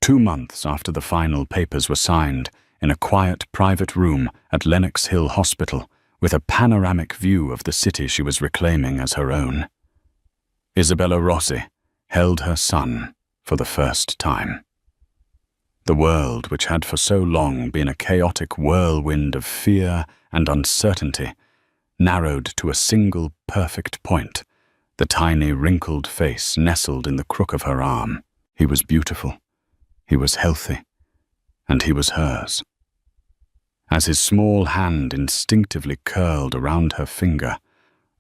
2 months after the final papers were signed, in a quiet private room at Lenox Hill Hospital, with a panoramic view of the city she was reclaiming as her own, Isabella Rossi held her son for the first time. The world, which had for so long been a chaotic whirlwind of fear and uncertainty, narrowed to a single perfect point, the tiny wrinkled face nestled in the crook of her arm. He was beautiful, he was healthy, and he was hers. As his small hand instinctively curled around her finger,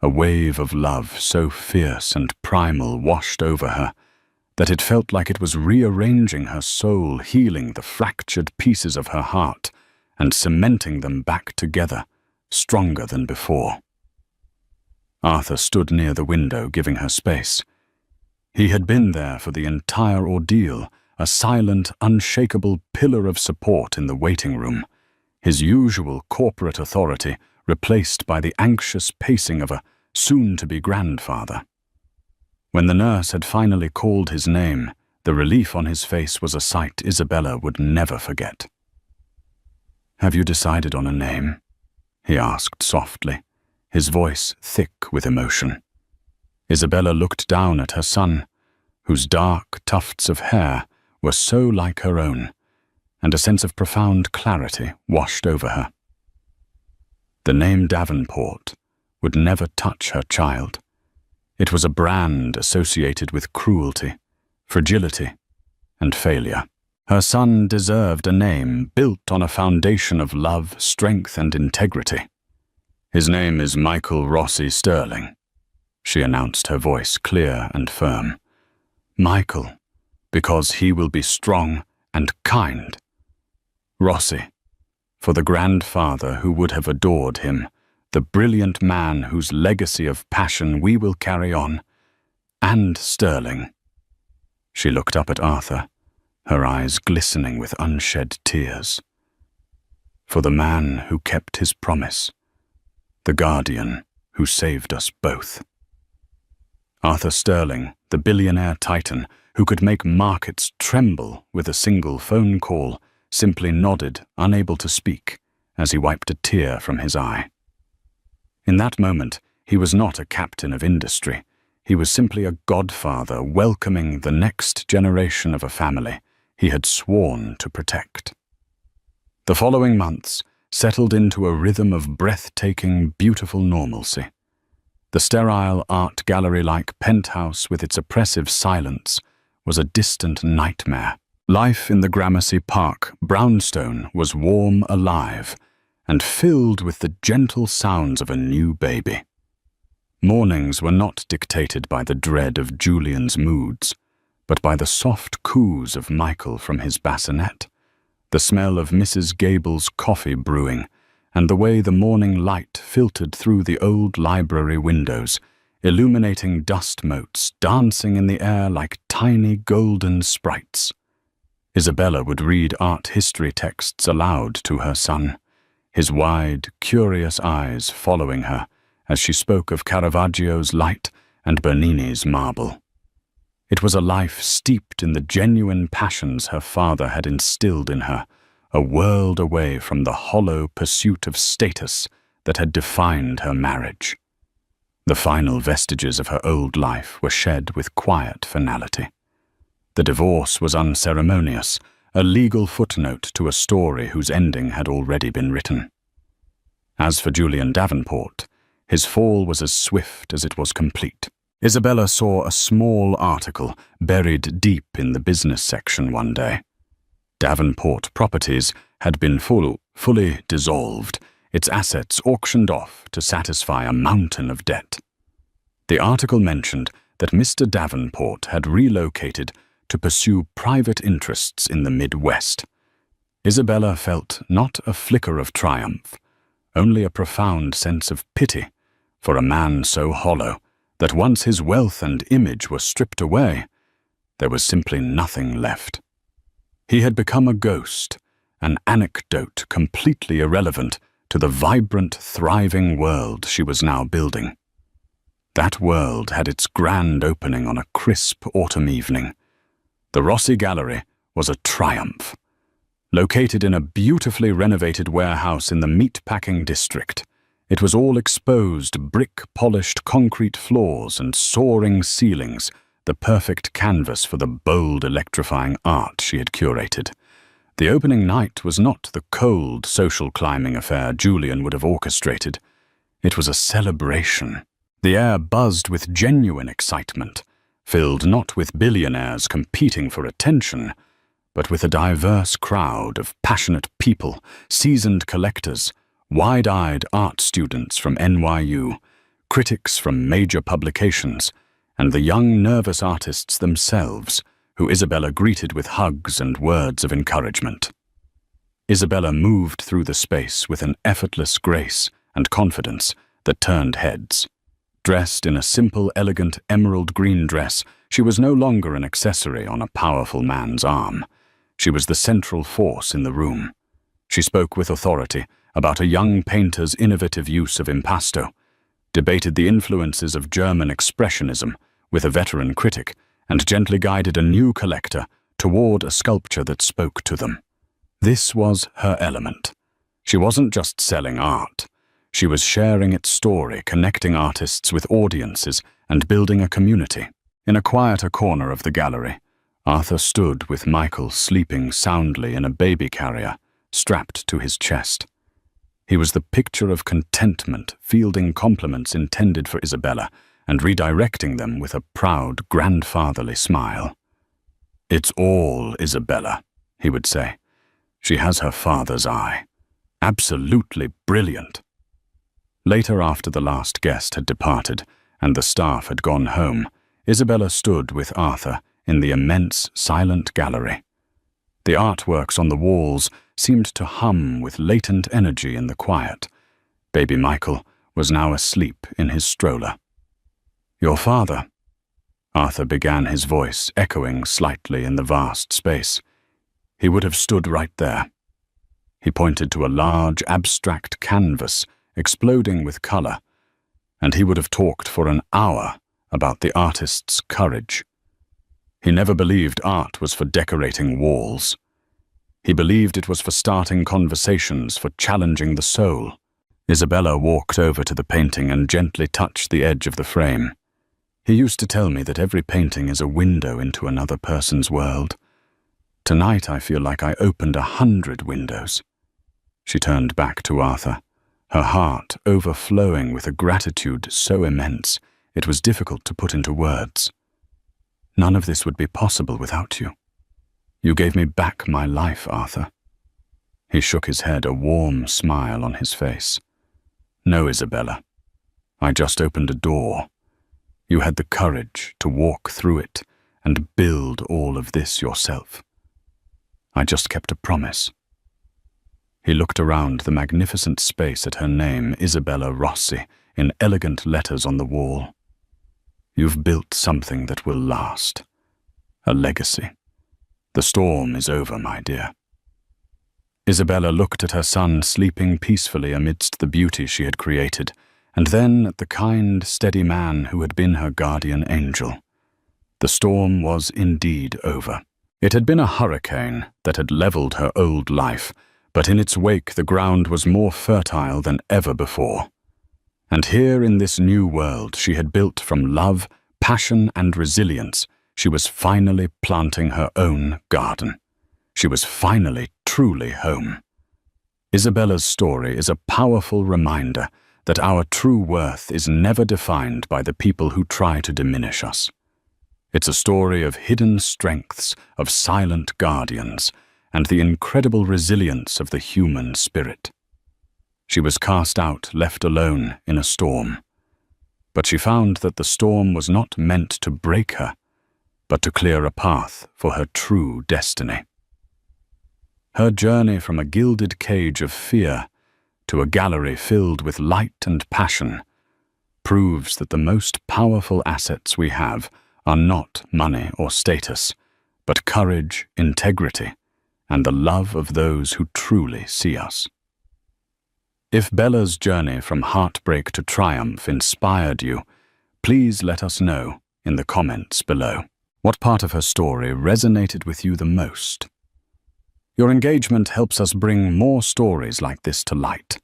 a wave of love so fierce and primal washed over her that it felt like it was rearranging her soul, healing the fractured pieces of her heart and cementing them back together, stronger than before. Arthur stood near the window, giving her space. He had been there for the entire ordeal, a silent, unshakable pillar of support in the waiting room, his usual corporate authority replaced by the anxious pacing of a soon-to-be grandfather. When the nurse had finally called his name, the relief on his face was a sight Isabella would never forget. "Have you decided on a name?" he asked softly, his voice thick with emotion. Isabella looked down at her son, whose dark tufts of hair were so like her own, and a sense of profound clarity washed over her. The name Davenport would never touch her child. It was a brand associated with cruelty, fragility, and failure. Her son deserved a name built on a foundation of love, strength, and integrity. "His name is Michael Rossi Sterling," she announced, her voice clear and firm. "Michael, because he will be strong and kind. Rossi, for the grandfather who would have adored him, the brilliant man whose legacy of passion we will carry on, and Sterling." She looked up at Arthur, her eyes glistening with unshed tears. "For the man who kept his promise, the guardian who saved us both." Arthur Sterling, the billionaire titan who could make markets tremble with a single phone call, simply nodded, unable to speak, as he wiped a tear from his eye. In that moment, he was not a captain of industry. He was simply a godfather welcoming the next generation of a family he had sworn to protect. The following months settled into a rhythm of breathtaking, beautiful normalcy. The sterile art gallery-like penthouse with its oppressive silence was a distant nightmare. Life in the Gramercy Park brownstone was warm, alive, and filled with the gentle sounds of a new baby. Mornings were not dictated by the dread of Julian's moods, but by the soft coos of Michael from his bassinet, the smell of Mrs. Gable's coffee brewing, and the way the morning light filtered through the old library windows, illuminating dust motes dancing in the air like tiny golden sprites. Isabella would read art history texts aloud to her son, his wide, curious eyes following her as she spoke of Caravaggio's light and Bernini's marble. It was a life steeped in the genuine passions her father had instilled in her, a world away from the hollow pursuit of status that had defined her marriage. The final vestiges of her old life were shed with quiet finality. The divorce was unceremonious, a legal footnote to a story whose ending had already been written. As for Julian Davenport, his fall was as swift as it was complete. Isabella saw a small article buried deep in the business section one day. Davenport Properties had been fully dissolved, its assets auctioned off to satisfy a mountain of debt. The article mentioned that Mr. Davenport had relocated to pursue private interests in the Midwest. Isabella felt not a flicker of triumph, only a profound sense of pity for a man so hollow that once his wealth and image were stripped away, there was simply nothing left. He had become a ghost, an anecdote completely irrelevant to the vibrant, thriving world she was now building. That world had its grand opening on a crisp autumn evening. The Rossi Gallery was a triumph. Located in a beautifully renovated warehouse in the meatpacking district, it was all exposed, brick-polished concrete floors and soaring ceilings, the perfect canvas for the bold, electrifying art she had curated. The opening night was not the cold, social climbing affair Julian would have orchestrated. It was a celebration. The air buzzed with genuine excitement, filled not with billionaires competing for attention, but with a diverse crowd of passionate people, seasoned collectors, wide-eyed art students from NYU, critics from major publications, and the young, nervous artists themselves, who Isabella greeted with hugs and words of encouragement. Isabella moved through the space with an effortless grace and confidence that turned heads. Dressed in a simple, elegant emerald green dress, she was no longer an accessory on a powerful man's arm. She was the central force in the room. She spoke with authority about a young painter's innovative use of impasto, debated the influences of German expressionism with a veteran critic, and gently guided a new collector toward a sculpture that spoke to them. This was her element. She wasn't just selling art. She was sharing its story, connecting artists with audiences, and building a community. In a quieter corner of the gallery, Arthur stood with Michael sleeping soundly in a baby carrier, strapped to his chest. He was the picture of contentment, fielding compliments intended for Isabella, and redirecting them with a proud, grandfatherly smile. "It's all Isabella," he would say. "She has her father's eye. Absolutely brilliant." Later, after the last guest had departed and the staff had gone home, Isabella stood with Arthur in the immense, silent gallery. The artworks on the walls seemed to hum with latent energy in the quiet. Baby Michael was now asleep in his stroller. "Your father," Arthur began, his voice echoing slightly in the vast space. "He would have stood right there." He pointed to a large, abstract canvas exploding with color, and he would have talked for an hour about the artist's courage. He never believed art was for decorating walls. He believed it was for starting conversations, for challenging the soul. Isabella walked over to the painting and gently touched the edge of the frame. "He used to tell me that every painting is a window into another person's world. Tonight I feel like I opened 100 windows." She turned back to Arthur, her heart overflowing with a gratitude so immense it was difficult to put into words. "None of this would be possible without you. You gave me back my life, Arthur." He shook his head, a warm smile on his face. "No, Isabella. I just opened a door. You had the courage to walk through it and build all of this yourself. I just kept a promise." He looked around the magnificent space at her name, Isabella Rossi, in elegant letters on the wall. "You've built something that will last. A legacy. The storm is over, my dear." Isabella looked at her son sleeping peacefully amidst the beauty she had created, and then at the kind, steady man who had been her guardian angel. The storm was indeed over. It had been a hurricane that had leveled her old life, but in its wake the ground was more fertile than ever before. And here in this new world she had built from love, passion, and resilience, she was finally planting her own garden. She was finally truly home. Isabella's story is a powerful reminder that our true worth is never defined by the people who try to diminish us. It's a story of hidden strengths, of silent guardians, and the incredible resilience of the human spirit. She was cast out, left alone in a storm. But she found that the storm was not meant to break her, but to clear a path for her true destiny. Her journey from a gilded cage of fear to a gallery filled with light and passion proves that the most powerful assets we have are not money or status, but courage, integrity, and the love of those who truly see us. If Bella's journey from heartbreak to triumph inspired you, please let us know in the comments below. What part of her story resonated with you the most? Your engagement helps us bring more stories like this to light.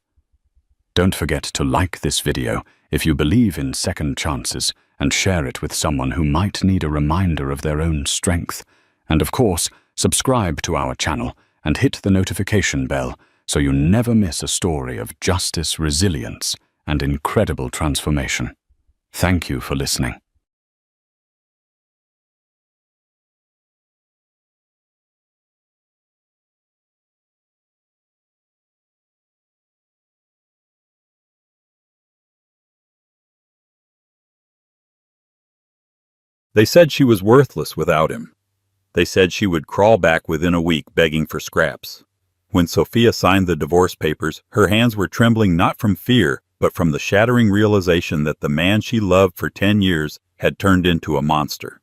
Don't forget to like this video if you believe in second chances and share it with someone who might need a reminder of their own strength. And of course, subscribe to our channel and hit the notification bell so you never miss a story of justice, resilience, and incredible transformation. Thank you for listening. They said she was worthless without him. They said she would crawl back within a week begging for scraps. When Sophia signed the divorce papers, her hands were trembling not from fear, but from the shattering realization that the man she loved for 10 years had turned into a monster.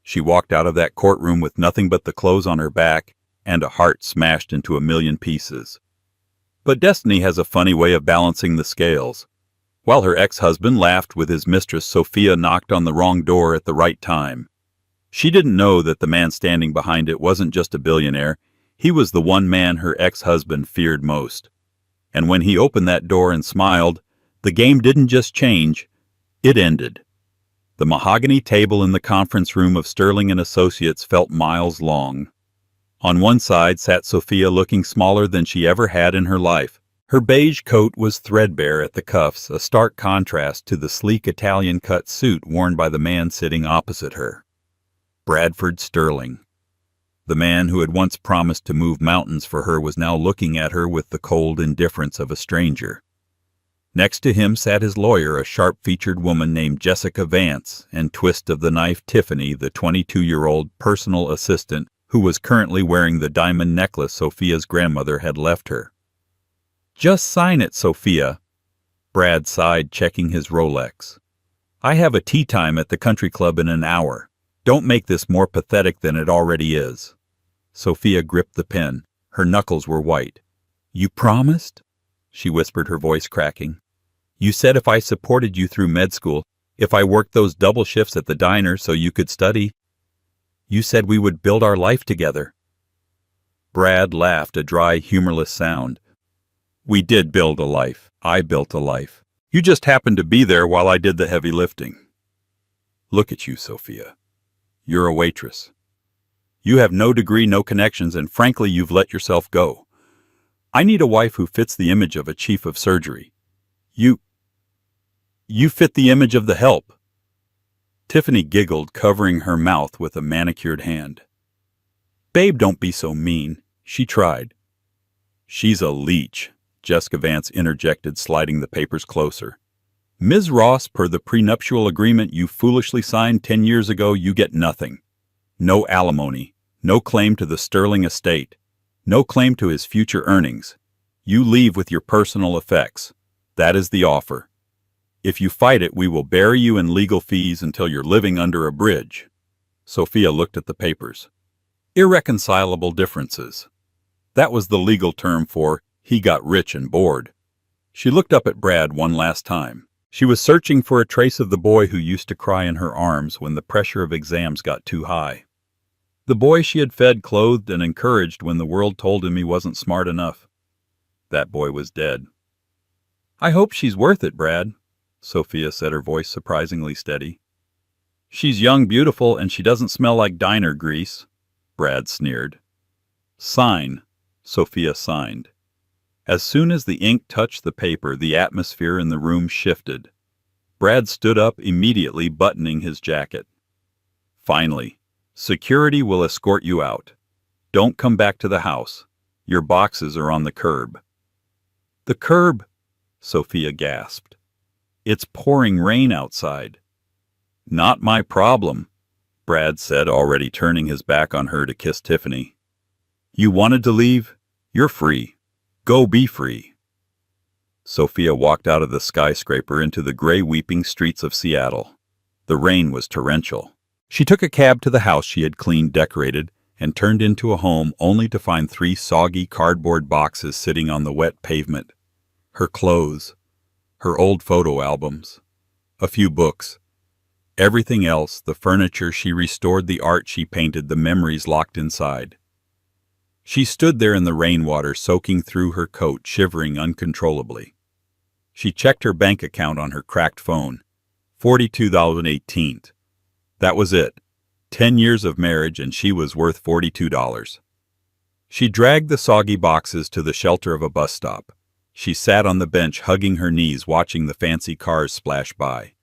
She walked out of that courtroom with nothing but the clothes on her back and a heart smashed into a million pieces. But destiny has a funny way of balancing the scales. While her ex-husband laughed with his mistress, Sophia knocked on the wrong door at the right time. She didn't know that the man standing behind it wasn't just a billionaire. He was the one man her ex-husband feared most. And when he opened that door and smiled, the game didn't just change, it ended. The mahogany table in the conference room of Sterling and Associates felt miles long. On one side sat Sophia, looking smaller than she ever had in her life. Her beige coat was threadbare at the cuffs, a stark contrast to the sleek Italian-cut suit worn by the man sitting opposite her. Bradford Sterling. The man who had once promised to move mountains for her was now looking at her with the cold indifference of a stranger. Next to him sat his lawyer, a sharp-featured woman named Jessica Vance, and twist of the knife Tiffany, the 22-year-old personal assistant who was currently wearing the diamond necklace Sophia's grandmother had left her. "Just sign it, Sophia." Brad sighed, checking his Rolex. "I have a tea time at the country club in an hour. Don't make this more pathetic than it already is." Sophia gripped the pen. Her knuckles were white. "You promised?" she whispered, her voice cracking. "You said if I supported you through med school, if I worked those double shifts at the diner so you could study, you said we would build our life together." Brad laughed, a dry, humorless sound. "We did build a life. I built a life. You just happened to be there while I did the heavy lifting. Look at you, Sophia. You're a waitress. You have no degree, no connections, and frankly, you've let yourself go. I need a wife who fits the image of a chief of surgery. You fit the image of the help." Tiffany giggled, covering her mouth with a manicured hand. "Babe, don't be so mean," she tried. "She's a leech," Jessica Vance interjected, sliding the papers closer. "Ms. Ross, per the prenuptial agreement you foolishly signed 10 years ago, you get nothing. No alimony, no claim to the Sterling estate, no claim to his future earnings. You leave with your personal effects. That is the offer. If you fight it, we will bury you in legal fees until you're living under a bridge." Sophia looked at the papers. Irreconcilable differences. That was the legal term for he got rich and bored. She looked up at Brad one last time. She was searching for a trace of the boy who used to cry in her arms when the pressure of exams got too high. The boy she had fed, clothed, and encouraged when the world told him he wasn't smart enough. That boy was dead. "I hope she's worth it, Brad," Sophia said, her voice surprisingly steady. "She's young, beautiful, and she doesn't smell like diner grease," Brad sneered. "Sign," Sophia signed. As soon as the ink touched the paper, the atmosphere in the room shifted. Brad stood up, immediately buttoning his jacket. "Finally, security will escort you out. Don't come back to the house. Your boxes are on the curb." "The curb?" Sophia gasped. "It's pouring rain outside." "Not my problem," Brad said, already turning his back on her to kiss Tiffany. "You wanted to leave? You're free. Go be free." Sophia walked out of the skyscraper into the gray weeping streets of Seattle. The rain was torrential. She took a cab to the house she had cleaned, decorated, and turned into a home only to find 3 soggy cardboard boxes sitting on the wet pavement. Her clothes, her old photo albums, a few books. Everything else, the furniture she restored, the art she painted, the memories locked inside. She stood there in the rainwater, soaking through her coat, shivering uncontrollably. She checked her bank account on her cracked phone. $42.18. That was it. 10 years of marriage and she was worth $42. She dragged the soggy boxes to the shelter of a bus stop. She sat on the bench, hugging her knees, watching the fancy cars splash by.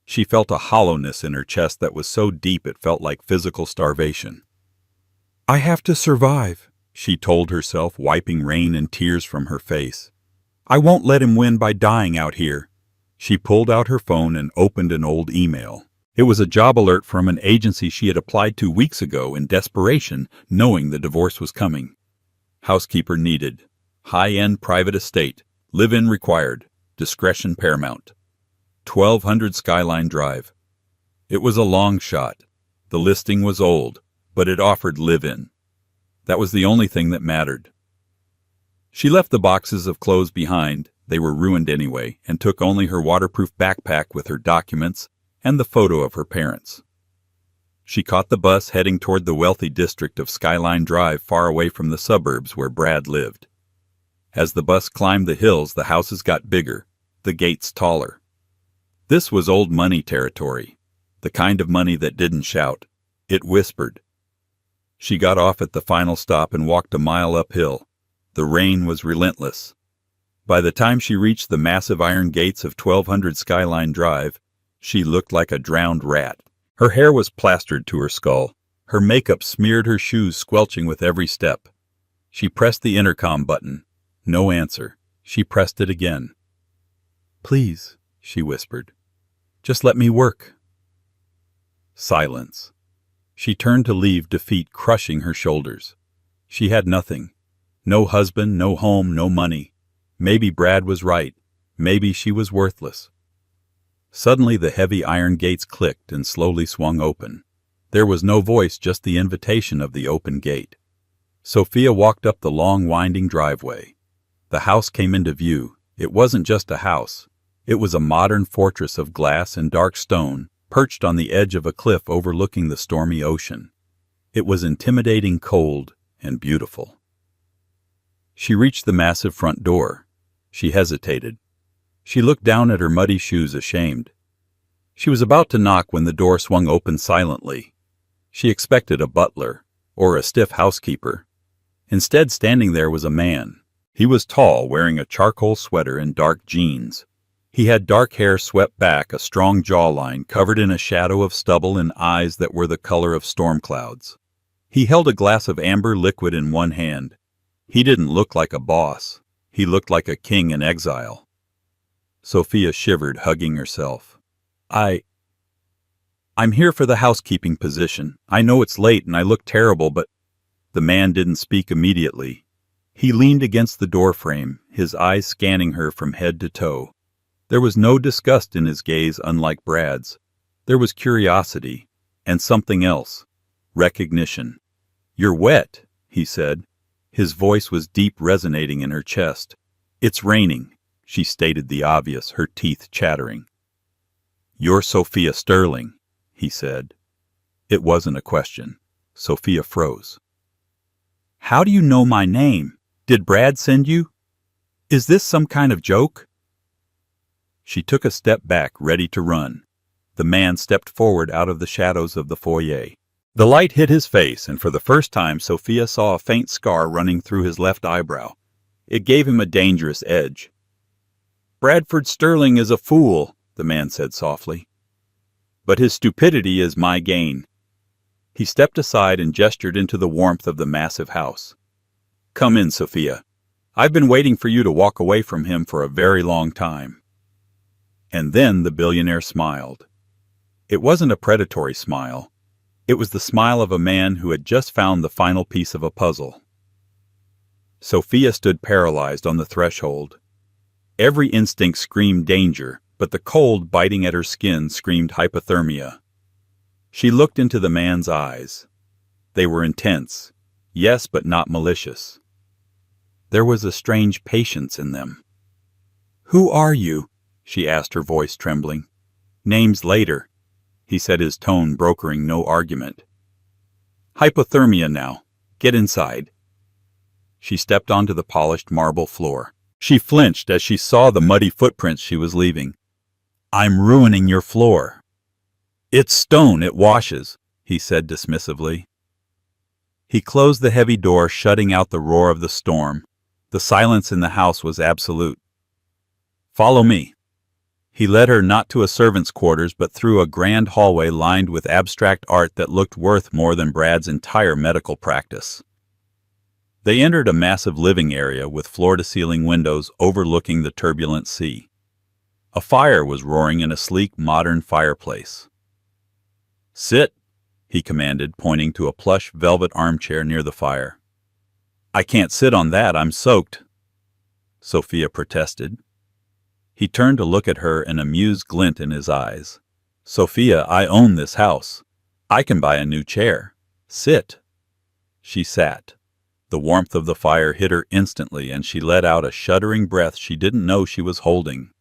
She felt a hollowness in her chest that was so deep it felt like physical starvation. "I have to survive," she told herself, wiping rain and tears from her face. "I won't let him win by dying out here." She pulled out her phone and opened an old email. It was a job alert from an agency she had applied to weeks ago in desperation, knowing the divorce was coming. Housekeeper needed. High-end private estate. Live-in required. Discretion paramount. 1200 Skyline Drive. It was a long shot. The listing was old, but it offered live-in. That was the only thing that mattered. She left the boxes of clothes behind, they were ruined anyway, and took only her waterproof backpack with her documents and the photo of her parents. She caught the bus heading toward the wealthy district of Skyline Drive, far away from the suburbs where Brad lived. As the bus climbed the hills, the houses got bigger, the gates taller. This was old money territory, the kind of money that didn't shout. It whispered. She got off at the final stop and walked a mile uphill. The rain was relentless. By the time she reached the massive iron gates of 1200 Skyline Drive, she looked like a drowned rat. Her hair was plastered to her skull. Her makeup smeared her shoes, squelching with every step. She pressed the intercom button. No answer. She pressed it again. "Please," she whispered. "Just let me work." Silence. She turned to leave, defeat crushing her shoulders. She had nothing. No husband, no home, no money. Maybe Brad was right. Maybe she was worthless. Suddenly the heavy iron gates clicked and slowly swung open. There was no voice, just the invitation of the open gate. Sophia walked up the long winding driveway. The house came into view. It wasn't just a house. It was a modern fortress of glass and dark stone, perched on the edge of a cliff overlooking the stormy ocean. It was intimidating, cold, and beautiful. She reached the massive front door. She hesitated. She looked down at her muddy shoes, ashamed. She was about to knock when the door swung open silently. She expected a butler or a stiff housekeeper. Instead, standing there was a man. He was tall, wearing a charcoal sweater and dark jeans. He had dark hair swept back, a strong jawline covered in a shadow of stubble, and eyes that were the color of storm clouds. He held a glass of amber liquid in one hand. He didn't look like a boss. He looked like a king in exile. Sophia shivered, hugging herself. I'm here for the housekeeping position. I know it's late and I look terrible, but..." The man didn't speak immediately. He leaned against the doorframe, his eyes scanning her from head to toe. There was no disgust in his gaze, unlike Brad's. There was curiosity, and something else. Recognition. "You're wet," he said. His voice was deep, resonating in her chest. "It's raining," she stated the obvious, her teeth chattering. "You're Sophia Sterling," he said. It wasn't a question. Sophia froze. "How do you know my name? Did Brad send you? Is this some kind of joke?" She took a step back, ready to run. The man stepped forward out of the shadows of the foyer. The light hit his face, and for the first time Sophia saw a faint scar running through his left eyebrow. It gave him a dangerous edge. "Bradford Sterling is a fool," the man said softly. "But his stupidity is my gain." He stepped aside and gestured into the warmth of the massive house. "Come in, Sophia. I've been waiting for you to walk away from him for a very long time." And then the billionaire smiled. It wasn't a predatory smile. It was the smile of a man who had just found the final piece of a puzzle. Sophia stood paralyzed on the threshold. Every instinct screamed danger, but the cold biting at her skin screamed hypothermia. She looked into the man's eyes. They were intense, yes, but not malicious. There was a strange patience in them. "Who are you?" she asked, her voice trembling. "Names later," he said, his tone brokering no argument. "Hypothermia now. Get inside." She stepped onto the polished marble floor. She flinched as she saw the muddy footprints she was leaving. "I'm ruining your floor." "It's stone, it washes," he said dismissively. He closed the heavy door, shutting out the roar of the storm. The silence in the house was absolute. "Follow me." He led her not to a servant's quarters but through a grand hallway lined with abstract art that looked worth more than Brad's entire medical practice. They entered a massive living area with floor-to-ceiling windows overlooking the turbulent sea. A fire was roaring in a sleek, modern fireplace. "Sit," he commanded, pointing to a plush velvet armchair near the fire. "I can't sit on that, I'm soaked," Sophia protested. He turned to look at her, an amused glint in his eyes. "Sophia, I own this house. I can buy a new chair. Sit." She sat. The warmth of the fire hit her instantly, and she let out a shuddering breath she didn't know she was holding.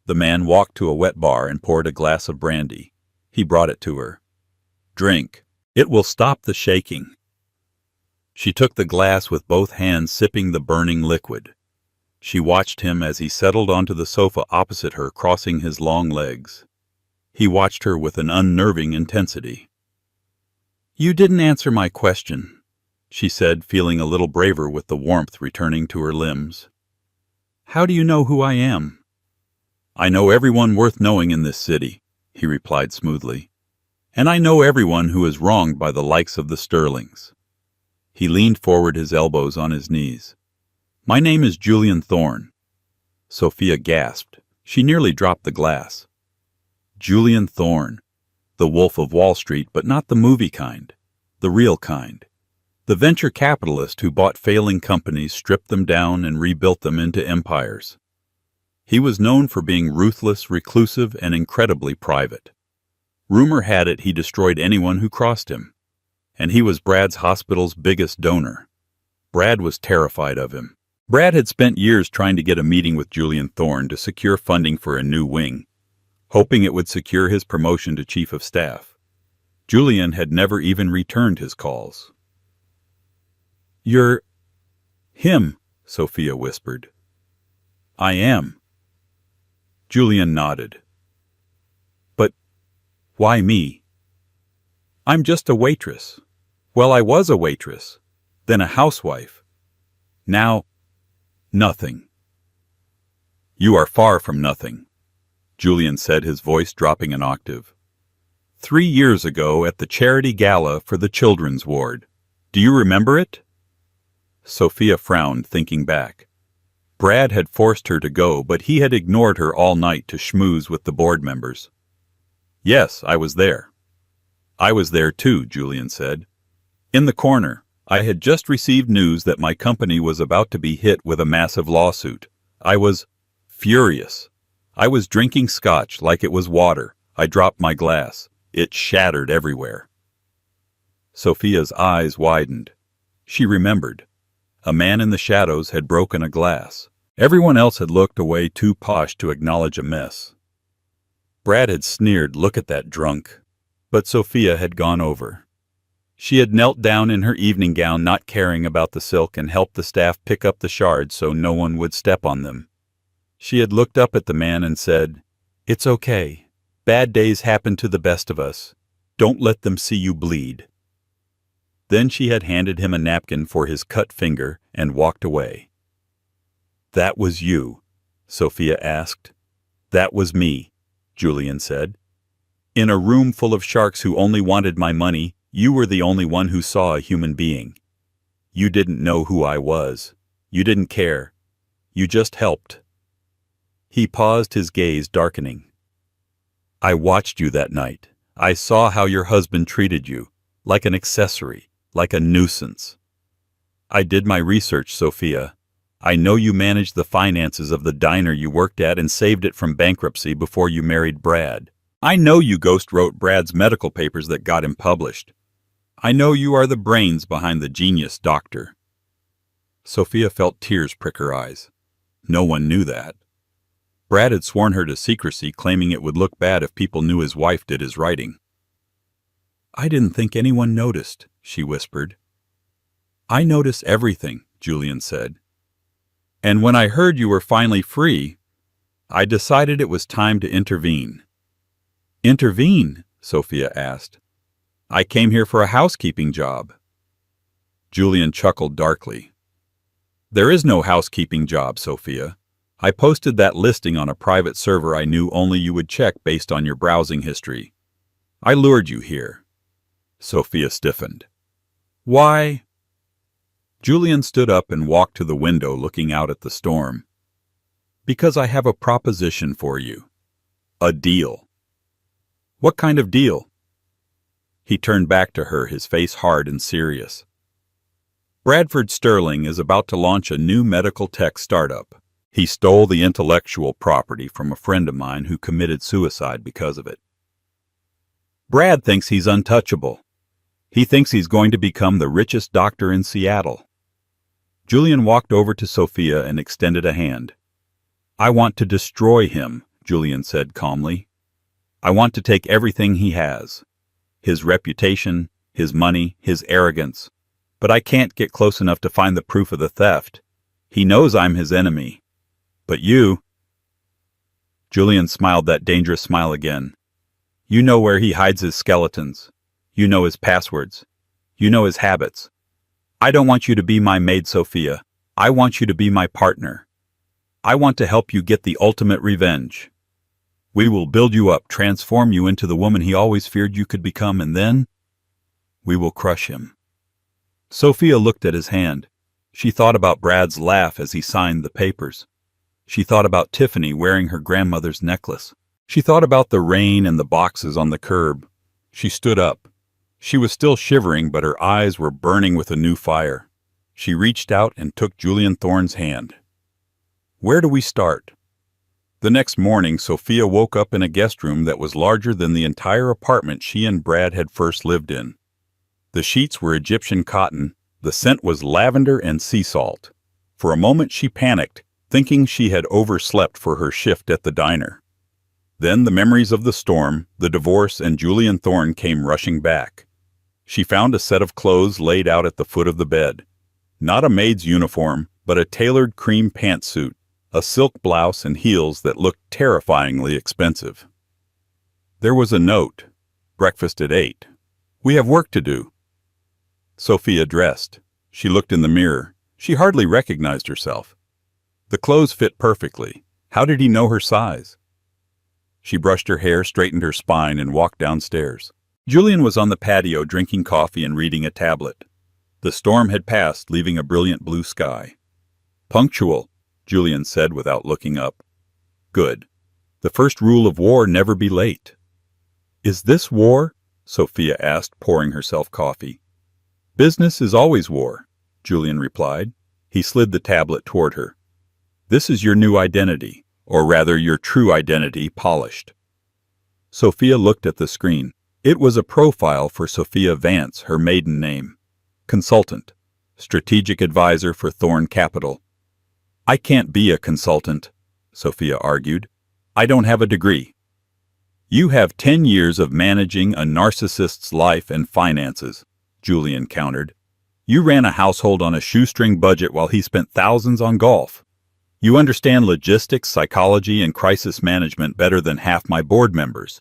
The man walked to a wet bar and poured a glass of brandy. He brought it to her. "Drink. It will stop the shaking." She took the glass with both hands, sipping the burning liquid. She watched him as he settled onto the sofa opposite her, crossing his long legs. He watched her with an unnerving intensity. "You didn't answer my question," she said, feeling a little braver with the warmth returning to her limbs. "How do you know who I am?" "I know everyone worth knowing in this city," he replied smoothly. "And I know everyone who is wronged by the likes of the Sterlings." He leaned forward, his elbows on his knees. "My name is Julian Thorne." Sophia gasped. She nearly dropped the glass. Julian Thorne. The Wolf of Wall Street, but not the movie kind. The real kind. The venture capitalist who bought failing companies, stripped them down, and rebuilt them into empires. He was known for being ruthless, reclusive, and incredibly private. Rumor had it he destroyed anyone who crossed him. And he was Brad's hospital's biggest donor. Brad was terrified of him. Brad had spent years trying to get a meeting with Julian Thorne to secure funding for a new wing, hoping it would secure his promotion to chief of staff. Julian had never even returned his calls. "You're him," Sophia whispered. "I am." Julian nodded. "But why me?" "I'm just a waitress. Well, I was a waitress, then a housewife. Now, nothing." "You are far from nothing," Julian said, his voice dropping an octave. 3 years ago at the charity gala for the children's ward. Do you remember it?" Sophia frowned, thinking back. Brad had forced her to go, but he had ignored her all night to schmooze with the board members. "Yes, I was there." "I was there too," Julian said. "In the corner. I had just received news that my company was about to be hit with a massive lawsuit. I was furious. I was drinking scotch like it was water. I dropped my glass. It shattered everywhere." Sophia's eyes widened. She remembered. A man in the shadows had broken a glass. Everyone else had looked away, too posh to acknowledge a mess. Brad had sneered, "Look at that drunk." But Sophia had gone over. She had knelt down in her evening gown, not caring about the silk, and helped the staff pick up the shards so no one would step on them. She had looked up at the man and said, "It's okay. Bad days happen to the best of us. Don't let them see you bleed." Then she had handed him a napkin for his cut finger and walked away. "That was you?" Sophia asked. "That was me," Julian said. "In a room full of sharks who only wanted my money, you were the only one who saw a human being. You didn't know who I was. You didn't care. You just helped." He paused, his gaze darkening. "I watched you that night. I saw how your husband treated you, like an accessory, like a nuisance. I did my research, Sophia. I know you managed the finances of the diner you worked at and saved it from bankruptcy before you married Brad. I know you ghost-wrote Brad's medical papers that got him published. I know you are the brains behind the genius doctor." Sophia felt tears prick her eyes. No one knew that. Brad had sworn her to secrecy, claiming it would look bad if people knew his wife did his writing. "I didn't think anyone noticed," she whispered. "I notice everything," Julian said. "And when I heard you were finally free, I decided it was time to intervene." "Intervene?" Sophia asked. "I came here for a housekeeping job." Julian chuckled darkly. "There is no housekeeping job, Sophia. I posted that listing on a private server I knew only you would check based on your browsing history. I lured you here." Sophia stiffened. "Why?" Julian stood up and walked to the window, looking out at the storm. "Because I have a proposition for you. A deal." "What kind of deal?" He turned back to her, his face hard and serious. "Bradford Sterling is about to launch a new medical tech startup. He stole the intellectual property from a friend of mine who committed suicide because of it. Brad thinks he's untouchable. He thinks he's going to become the richest doctor in Seattle." Julian walked over to Sophia and extended a hand. "I want to destroy him," Julian said calmly. "I want to take everything he has. His reputation, his money, his arrogance. But I can't get close enough to find the proof of the theft. He knows I'm his enemy. But you—" Julian smiled that dangerous smile again. "You know where he hides his skeletons. You know his passwords. You know his habits. I don't want you to be my maid, Sophia. I want you to be my partner. I want to help you get the ultimate revenge. We will build you up, transform you into the woman he always feared you could become, and then we will crush him." Sophia looked at his hand. She thought about Brad's laugh as he signed the papers. She thought about Tiffany wearing her grandmother's necklace. She thought about the rain and the boxes on the curb. She stood up. She was still shivering, but her eyes were burning with a new fire. She reached out and took Julian Thorne's hand. "Where do we start?" The next morning, Sophia woke up in a guest room that was larger than the entire apartment she and Brad had first lived in. The sheets were Egyptian cotton. The scent was lavender and sea salt. For a moment she panicked, thinking she had overslept for her shift at the diner. Then the memories of the storm, the divorce, and Julian Thorne came rushing back. She found a set of clothes laid out at the foot of the bed. Not a maid's uniform, but a tailored cream pantsuit, a silk blouse, and heels that looked terrifyingly expensive. There was a note. "Breakfast at 8. We have work to do." Sophia dressed. She looked in the mirror. She hardly recognized herself. The clothes fit perfectly. How did he know her size? She brushed her hair, straightened her spine, and walked downstairs. Julian was on the patio drinking coffee and reading a tablet. The storm had passed, leaving a brilliant blue sky. "Punctual," Julian said without looking up. "Good. The first rule of war, never be late." "Is this war?" Sophia asked, pouring herself coffee. "Business is always war," Julian replied. He slid the tablet toward her. "This is your new identity, or rather your true identity, polished." Sophia looked at the screen. It was a profile for Sophia Vance, her maiden name. Consultant. Strategic advisor for Thorne Capital. "I can't be a consultant," Sophia argued. "I don't have a degree." "You have 10 years of managing a narcissist's life and finances," Julian countered. "You ran a household on a shoestring budget while he spent thousands on golf. You understand logistics, psychology, and crisis management better than half my board members.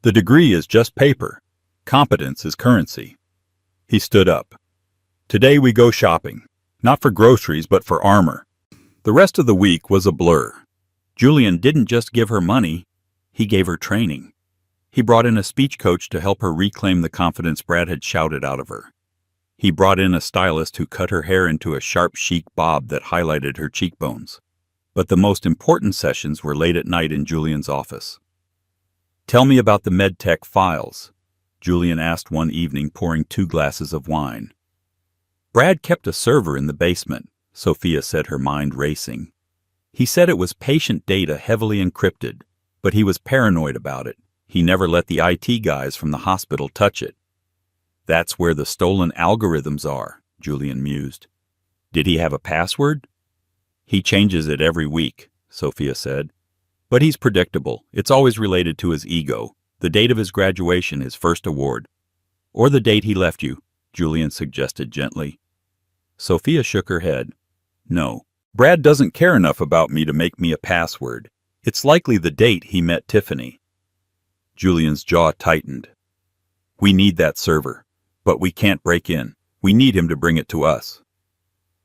The degree is just paper. Competence is currency." He stood up. "Today we go shopping. Not for groceries, but for armor." The rest of the week was a blur. Julian didn't just give her money, he gave her training. He brought in a speech coach to help her reclaim the confidence Brad had shouted out of her. He brought in a stylist who cut her hair into a sharp chic bob that highlighted her cheekbones. But the most important sessions were late at night in Julian's office. "Tell me about the MedTech files," Julian asked one evening, pouring 2 glasses of wine. "Brad kept a server in the basement. Sophia said, her mind racing. He said it was patient data heavily encrypted, but he was paranoid about it. He never let the IT guys from the hospital touch it. That's where the stolen algorithms are, Julian mused. Did he have a password? He changes it every week, Sophia said. But he's predictable. It's always related to his ego. The date of his graduation, his first award. Or the date he left you, Julian suggested gently. Sophia shook her head. No, Brad doesn't care enough about me to make me a password. It's likely the date he met Tiffany. Julian's jaw tightened. We need that server, but we can't break in. We need him to bring it to us.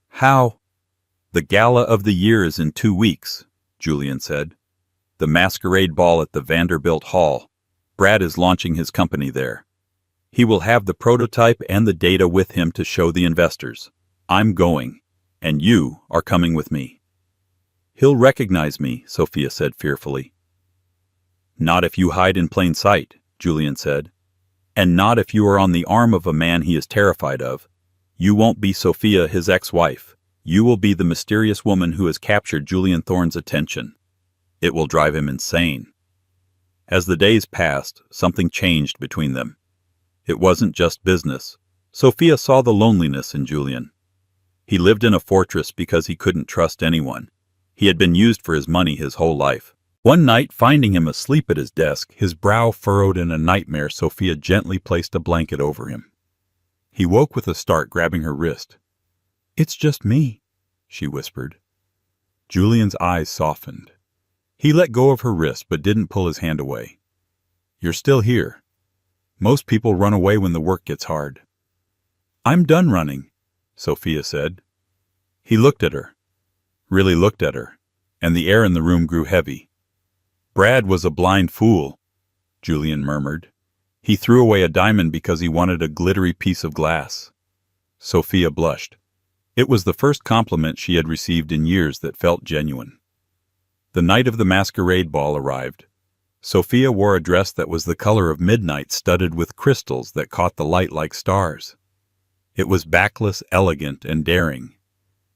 How? The gala of the year is in 2 weeks, Julian said. The masquerade ball at the Vanderbilt Hall. Brad is launching his company there. He will have the prototype and the data with him to show the investors. I'm going, and you are coming with me. He'll recognize me, Sophia said fearfully. Not if you hide in plain sight, Julian said. And not if you are on the arm of a man he is terrified of. You won't be Sophia, his ex-wife. You will be the mysterious woman who has captured Julian Thorne's attention. It will drive him insane. As the days passed, something changed between them. It wasn't just business. Sophia saw the loneliness in Julian. He lived in a fortress because he couldn't trust anyone. He had been used for his money his whole life. One night, finding him asleep at his desk, his brow furrowed in a nightmare, Sophia gently placed a blanket over him. He woke with a start, grabbing her wrist. It's just me, she whispered. Julian's eyes softened. He let go of her wrist but didn't pull his hand away. You're still here. Most people run away when the work gets hard. I'm done running, Sophia said. He looked at her, really looked at her, and the air in the room grew heavy. Brad was a blind fool, Julian murmured. He threw away a diamond because he wanted a glittery piece of glass. Sophia blushed. It was the first compliment she had received in years that felt genuine. The night of the masquerade ball arrived. Sophia wore a dress that was the color of midnight, studded with crystals that caught the light like stars. It was backless, elegant, and daring.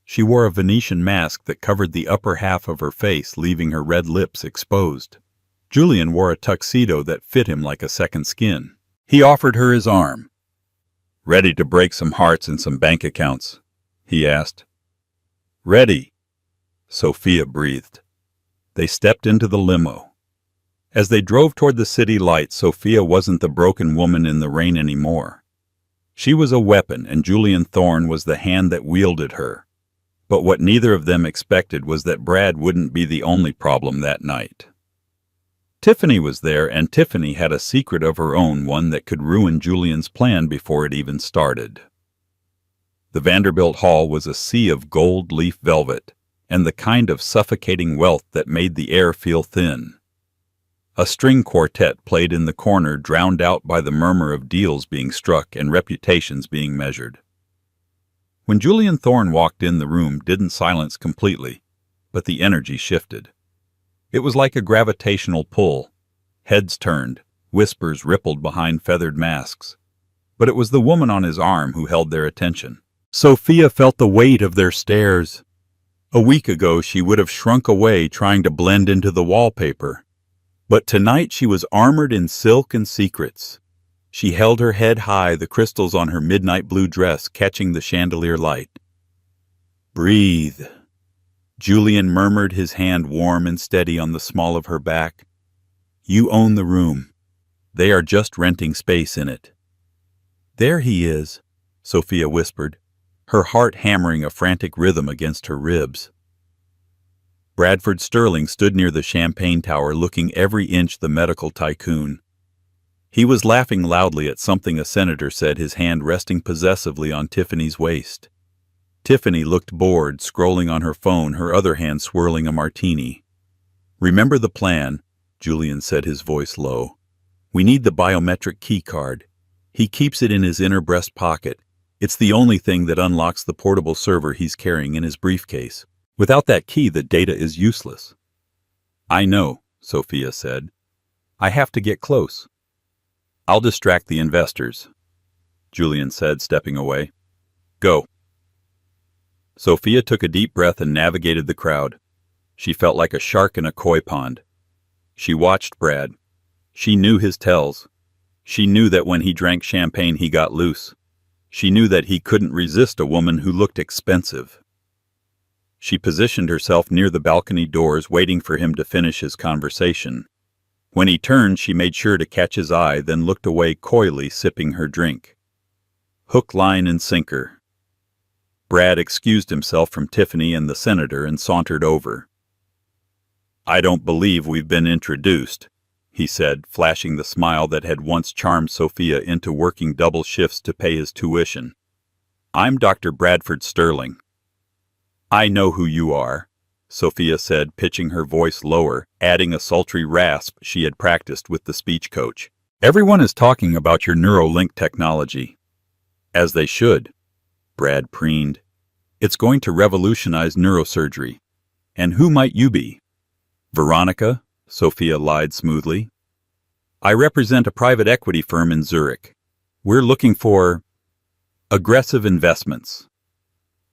She wore a Venetian mask that covered the upper half of her face, leaving her red lips exposed. Julian wore a tuxedo that fit him like a second skin. He offered her his arm. Ready to break some hearts and some bank accounts? He asked. Ready, Sophia breathed. They stepped into the limo. As they drove toward the city lights, Sophia wasn't the broken woman in the rain anymore. She was a weapon, and Julian Thorne was the hand that wielded her. But what neither of them expected was that Brad wouldn't be the only problem that night. Tiffany was there, and Tiffany had a secret of her own, one that could ruin Julian's plan before it even started. The Vanderbilt Hall was a sea of gold leaf velvet, and the kind of suffocating wealth that made the air feel thin. A string quartet played in the corner, drowned out by the murmur of deals being struck and reputations being measured. When Julian Thorne walked in, the room didn't silence completely, but the energy shifted. It was like a gravitational pull. Heads turned, whispers rippled behind feathered masks. But it was the woman on his arm who held their attention. Sophia felt the weight of their stares. A week ago she would have shrunk away, trying to blend into the wallpaper. But tonight she was armored in silk and secrets. She held her head high, the crystals on her midnight blue dress catching the chandelier light. Breathe, Julian murmured, his hand warm and steady on the small of her back. You own the room. They are just renting space in it. There he is, Sophia whispered, her heart hammering a frantic rhythm against her ribs. Bradford Sterling stood near the champagne tower, looking every inch the medical tycoon. He was laughing loudly at something a senator said, his hand resting possessively on Tiffany's waist. Tiffany looked bored, scrolling on her phone, her other hand swirling a martini. Remember the plan, Julian said, his voice low. We need the biometric key card. He keeps it in his inner breast pocket. It's the only thing that unlocks the portable server he's carrying in his briefcase. Without that key, the data is useless. I know, Sophia said. I have to get close. I'll distract the investors, Julian said, stepping away. Go. Sophia took a deep breath and navigated the crowd. She felt like a shark in a koi pond. She watched Brad. She knew his tells. She knew that when he drank champagne he got loose. She knew that he couldn't resist a woman who looked expensive. She positioned herself near the balcony doors, waiting for him to finish his conversation. When he turned, she made sure to catch his eye, then looked away coyly, sipping her drink. Hook, line, and sinker. Brad excused himself from Tiffany and the senator and sauntered over. "I don't believe we've been introduced," he said, flashing the smile that had once charmed Sophia into working double shifts to pay his tuition. "I'm Dr. Bradford Sterling." "I know who you are," Sophia said, pitching her voice lower, adding a sultry rasp she had practiced with the speech coach. "Everyone is talking about your Neuralink technology." "As they should," Brad preened. "It's going to revolutionize neurosurgery. And who might you be?" "Veronica," Sophia lied smoothly. "I represent a private equity firm in Zurich. We're looking for aggressive investments."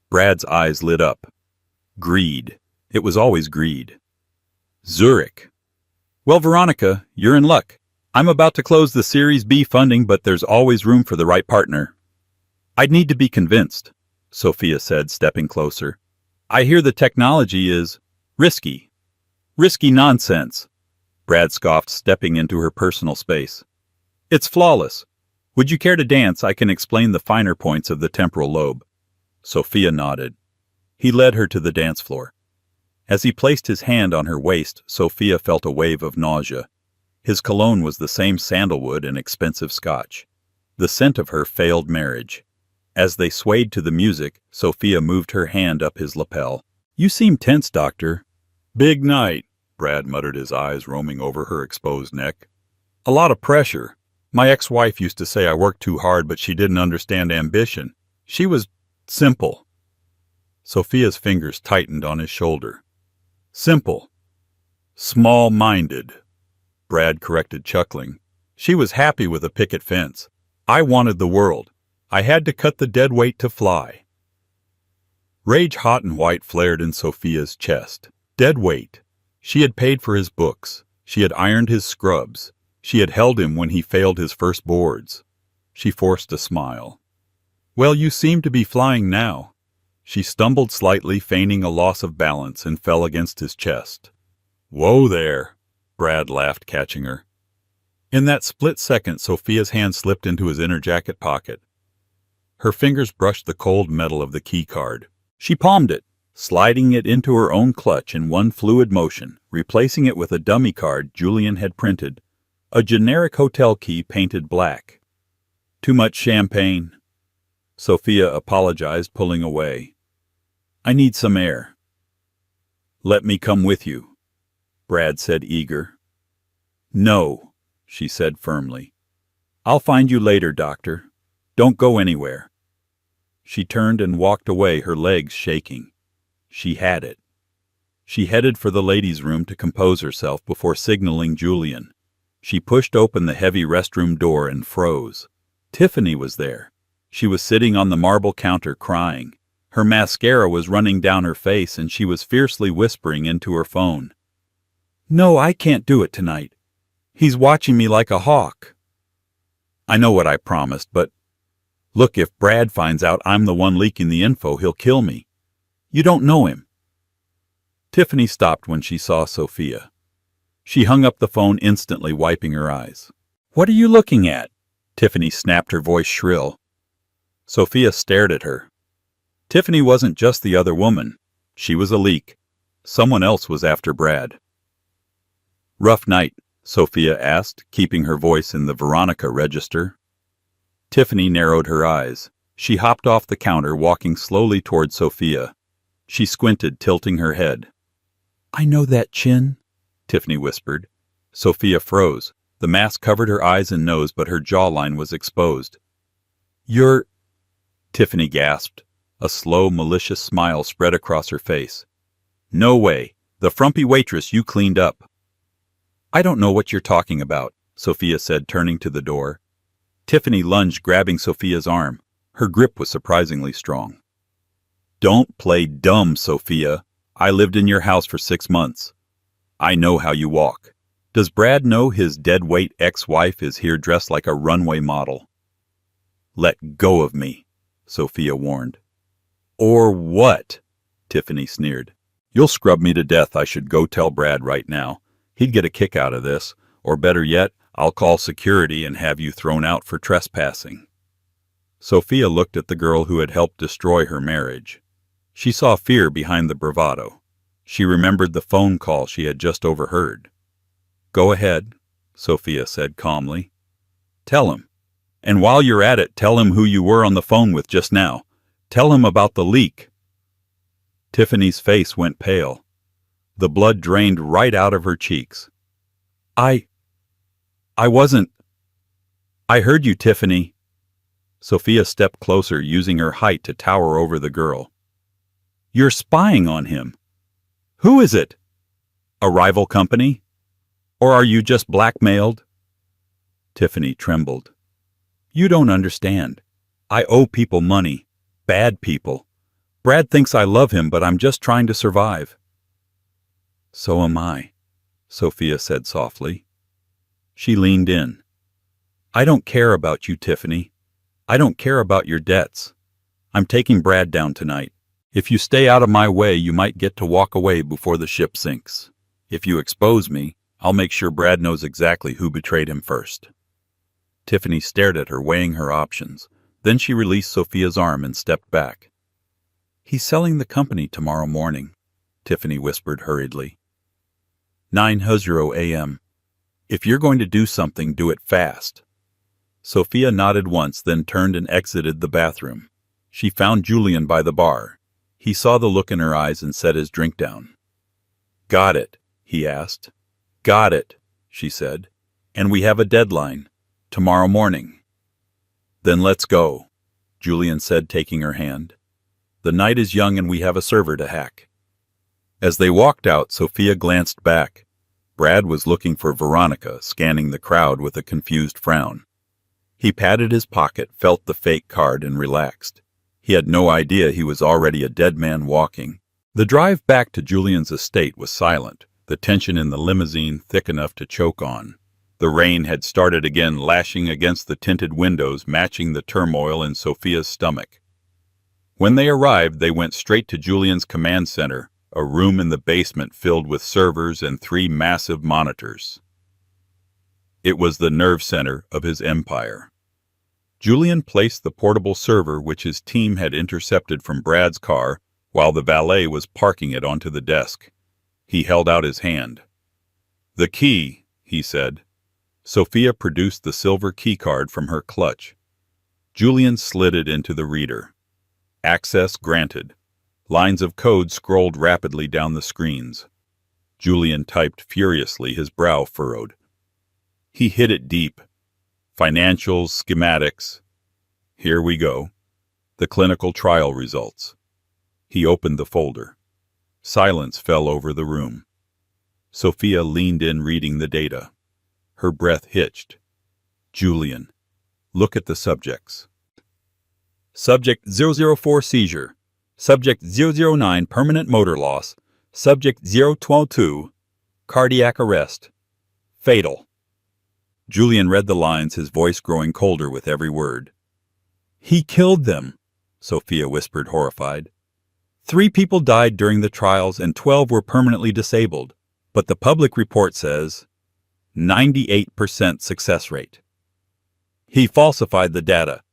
Brad's eyes lit up. Greed. It was always greed. "Zurich. Well, Veronica, you're in luck. I'm about to close the Series B funding, but there's always room for the right partner." "I'd need to be convinced," Sophia said, stepping closer. "I hear the technology is risky." "Risky nonsense," Brad scoffed, stepping into her personal space. "It's flawless. Would you care to dance? I can explain the finer points of the temporal lobe." Sophia nodded. He led her to the dance floor. As he placed his hand on her waist, Sophia felt a wave of nausea. His cologne was the same sandalwood and expensive scotch. The scent of her failed marriage. As they swayed to the music, Sophia moved her hand up his lapel. "You seem tense, Doctor." "Big night," Brad muttered, his eyes roaming over her exposed neck. "A lot of pressure. My ex-wife used to say I worked too hard, but she didn't understand ambition. She was simple." Sophia's fingers tightened on his shoulder. "Simple. Small-minded," Brad corrected, chuckling. "She was happy with a picket fence. I wanted the world. I had to cut the dead weight to fly." Rage hot and white flared in Sophia's chest. Dead weight. She had paid for his books. She had ironed his scrubs. She had held him when he failed his first boards. She forced a smile. "Well, you seem to be flying now." She stumbled slightly, feigning a loss of balance, and fell against his chest. "Whoa there," Brad laughed, catching her. In that split second, Sophia's hand slipped into his inner jacket pocket. Her fingers brushed the cold metal of the key card. She palmed it, sliding it into her own clutch in one fluid motion, replacing it with a dummy card Julian had printed, a generic hotel key painted black. "Too much champagne," Sophia apologized, pulling away. "I need some air." "Let me come with you," Brad said, eager. "No," she said firmly. "I'll find you later, Doctor. Don't go anywhere." She turned and walked away, her legs shaking. She had it. She headed for the ladies' room to compose herself before signaling Julian. She pushed open the heavy restroom door and froze. Tiffany was there. She was sitting on the marble counter crying. Her mascara was running down her face, and she was fiercely whispering into her phone. "No, I can't do it tonight. He's watching me like a hawk." "I know what I promised, but look, if Brad finds out I'm the one leaking the info, he'll kill me. You don't know him." Tiffany stopped when she saw Sophia. She hung up the phone instantly, wiping her eyes. "What are you looking at?" Tiffany snapped, her voice shrill. Sophia stared at her. Tiffany wasn't just the other woman. She was a leak. Someone else was after Brad. "Rough night?" Sophia asked, keeping her voice in the Veronica register. Tiffany narrowed her eyes. She hopped off the counter, walking slowly toward Sophia. She squinted, tilting her head. "I know that chin," Tiffany whispered. Sophia froze. The mask covered her eyes and nose, but her jawline was exposed. "You're—" Tiffany gasped. A slow, malicious smile spread across her face. "No way. The frumpy waitress you cleaned up." "I don't know what you're talking about," Sophia said, turning to the door. Tiffany lunged, grabbing Sophia's arm. Her grip was surprisingly strong. Don't play dumb, Sophia. I lived in your house for 6 months. I know how you walk. Does Brad know his deadweight ex-wife is here dressed like a runway model? Let go of me, Sophia warned. Or what? Tiffany sneered. You'll scrub me to death. I should go tell Brad right now. He'd get a kick out of this. Or better yet, I'll call security and have you thrown out for trespassing. Sophia looked at the girl who had helped destroy her marriage. She saw fear behind the bravado. She remembered the phone call she had just overheard. Go ahead, Sophia said calmly. Tell him. And while you're at it, tell him who you were on the phone with just now. Tell him about the leak. Tiffany's face went pale. The blood drained right out of her cheeks. I wasn't. I heard you, Tiffany. Sophia stepped closer, using her height to tower over the girl. You're spying on him. Who is it? A rival company? Or are you just blackmailed? Tiffany trembled. You don't understand. I owe people money. Bad people. Brad thinks I love him, but I'm just trying to survive. So am I, Sophia said softly. She leaned in. I don't care about you, Tiffany. I don't care about your debts. I'm taking Brad down tonight. If you stay out of my way, you might get to walk away before the ship sinks. If you expose me, I'll make sure Brad knows exactly who betrayed him first. Tiffany stared at her, weighing her options. Then she released Sophia's arm and stepped back. He's selling the company tomorrow morning, Tiffany whispered hurriedly. 9:00 a.m. If you're going to do something, do it fast. Sophia nodded once, then turned and exited the bathroom. She found Julian by the bar. He saw the look in her eyes and set his drink down. Got it, he asked. Got it, she said. And we have a deadline. Tomorrow morning. Then let's go, Julian said, taking her hand. The night is young and we have a server to hack. As they walked out, Sophia glanced back. Brad was looking for Veronica, scanning the crowd with a confused frown. He patted his pocket, felt the fake card, and relaxed. He had no idea he was already a dead man walking. The drive back to Julian's estate was silent, the tension in the limousine thick enough to choke on. The rain had started again, lashing against the tinted windows, matching the turmoil in Sophia's stomach. When they arrived, they went straight to Julian's command center, a room in the basement filled with servers and 3 massive monitors. It was the nerve center of his empire. Julian placed the portable server which his team had intercepted from Brad's car while the valet was parking it onto the desk. He held out his hand. The key, he said. Sophia produced the silver keycard from her clutch. Julian slid it into the reader. Access granted. Lines of code scrolled rapidly down the screens. Julian typed furiously, his brow furrowed. He hit it deep. Financials, schematics. Here we go. The clinical trial results. He opened the folder. Silence fell over the room. Sophia leaned in, reading the data. Her breath hitched. Julian, look at the subjects. Subject 004 seizure. Subject 009 permanent motor loss. Subject 022 cardiac arrest. Fatal. Julian read the lines, his voice growing colder with every word. He killed them, Sophia whispered, horrified. 3 people died during the trials and 12 were permanently disabled, but the public report says 98% success rate. He falsified the data.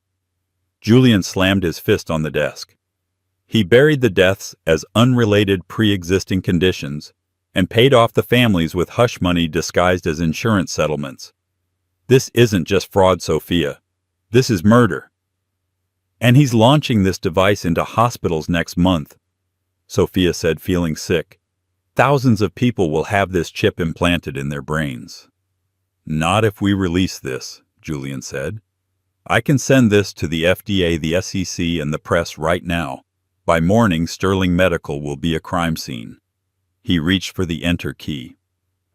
Julian slammed his fist on the desk. He buried the deaths as unrelated pre-existing conditions and paid off the families with hush money disguised as insurance settlements. This isn't just fraud, Sophia. This is murder. And he's launching this device into hospitals next month, Sophia said, feeling sick. Thousands of people will have this chip implanted in their brains. Not if we release this, Julian said. I can send this to the FDA, the SEC, and the press right now. By morning, Sterling Medical will be a crime scene. He reached for the enter key.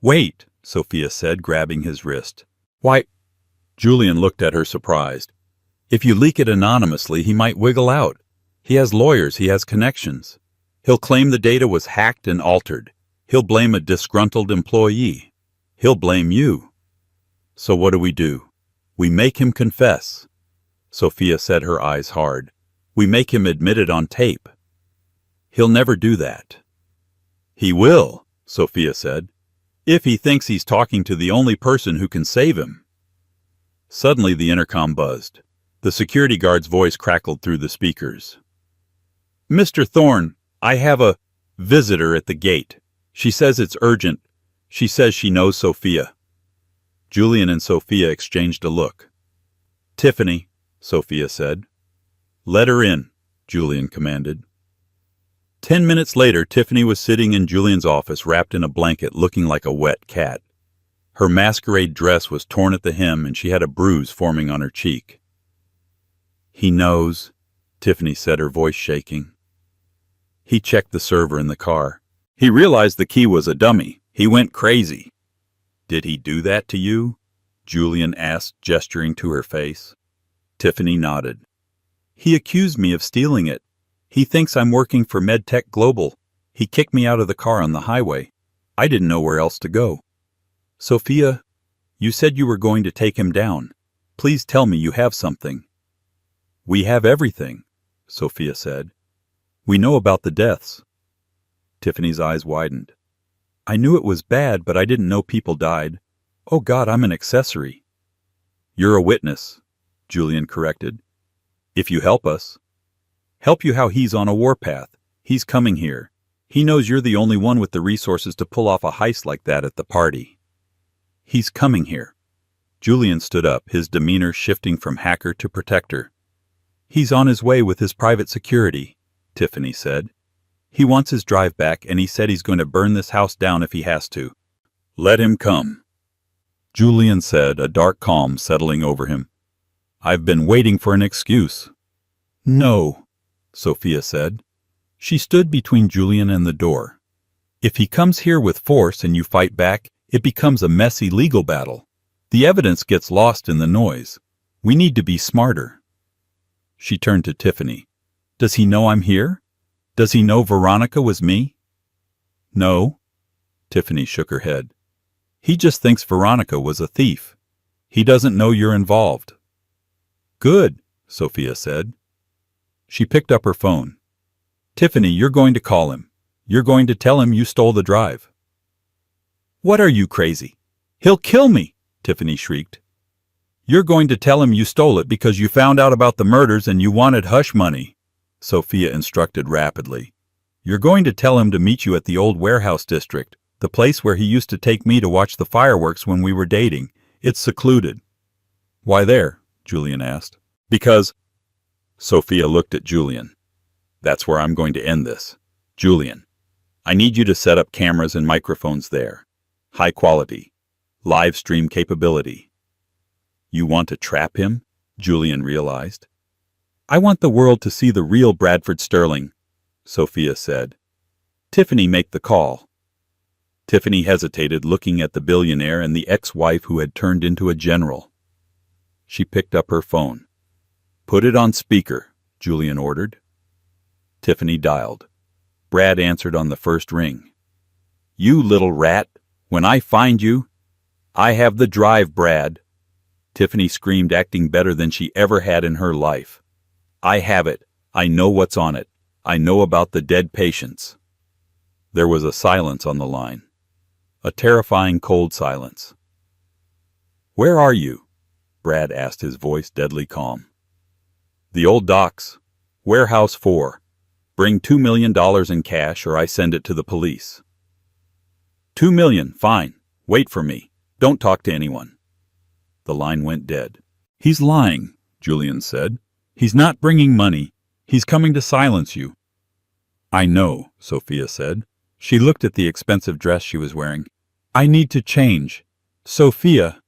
Wait, Sophia said, grabbing his wrist. Why? Julian looked at her surprised. If you leak it anonymously, he might wiggle out. He has lawyers, he has connections. He'll claim the data was hacked and altered. He'll blame a disgruntled employee. He'll blame you. So what do? We make him confess. Sophia said, her eyes hard. We make him admit it on tape. He'll never do that. He will, Sophia said, if he thinks he's talking to the only person who can save him. Suddenly the intercom buzzed. The security guard's voice crackled through the speakers. Mr. Thorne, I have a visitor at the gate. She says it's urgent. She says she knows Sophia. Julian and Sophia exchanged a look. Tiffany, Sophia said. Let her in, Julian commanded. 10 minutes later, Tiffany was sitting in Julian's office wrapped in a blanket looking like a wet cat. Her masquerade dress was torn at the hem and she had a bruise forming on her cheek. He knows, Tiffany said, her voice shaking. He checked the server in the car. He realized the key was a dummy. He went crazy. Did he do that to you? Julian asked, gesturing to her face. Tiffany nodded. He accused me of stealing it. He thinks I'm working for MedTech Global. He kicked me out of the car on the highway. I didn't know where else to go. Sophia, you said you were going to take him down. Please tell me you have something. We have everything, Sophia said. We know about the deaths. Tiffany's eyes widened. I knew it was bad, but I didn't know people died. Oh God, I'm an accessory. You're a witness, Julian corrected. If you help us. Help you how he's on a warpath. He's coming here. He knows you're the only one with the resources to pull off a heist like that at the party. He's coming here. Julian stood up, his demeanor shifting from hacker to protector. He's on his way with his private security, Tiffany said. He wants his drive back, and he said he's going to burn this house down if he has to. Let him come, Julian said, a dark calm settling over him. I've been waiting for an excuse. No, Sophia said. She stood between Julian and the door. If he comes here with force and you fight back, it becomes a messy legal battle. The evidence gets lost in the noise. We need to be smarter. She turned to Tiffany. Does he know I'm here? Does he know Veronica was me? No. Tiffany shook her head. He just thinks Veronica was a thief. He doesn't know you're involved. Good, Sophia said. She picked up her phone. Tiffany, you're going to call him. You're going to tell him you stole the drive. What are you, crazy? He'll kill me, Tiffany shrieked. You're going to tell him you stole it because you found out about the murders and you wanted hush money, Sophia instructed rapidly. You're going to tell him to meet you at the old warehouse district, the place where he used to take me to watch the fireworks when we were dating. It's secluded. Why there? Julian asked. Because... Sophia looked at Julian. That's where I'm going to end this. Julian, I need you to set up cameras and microphones there. High quality. Live stream capability. You want to trap him? Julian realized. I want the world to see the real Bradford Sterling, Sophia said. Tiffany, make the call. Tiffany hesitated, looking at the billionaire and the ex-wife who had turned into a general. She picked up her phone. Put it on speaker, Julian ordered. Tiffany dialed. Brad answered on the first ring. You little rat, when I find you, I have the drive, Brad. Tiffany screamed, acting better than she ever had in her life. I have it. I know what's on it. I know about the dead patients. There was a silence on the line. A terrifying cold silence. Where are you? Brad asked, his voice deadly calm. The old docks. Warehouse 4. Bring $2 million in cash or I send it to the police. $2 million, fine. Wait for me. Don't talk to anyone. The line went dead. He's lying, Julian said. He's not bringing money. He's coming to silence you. I know, Sophia said. She looked at the expensive dress she was wearing. I need to change. Sophia.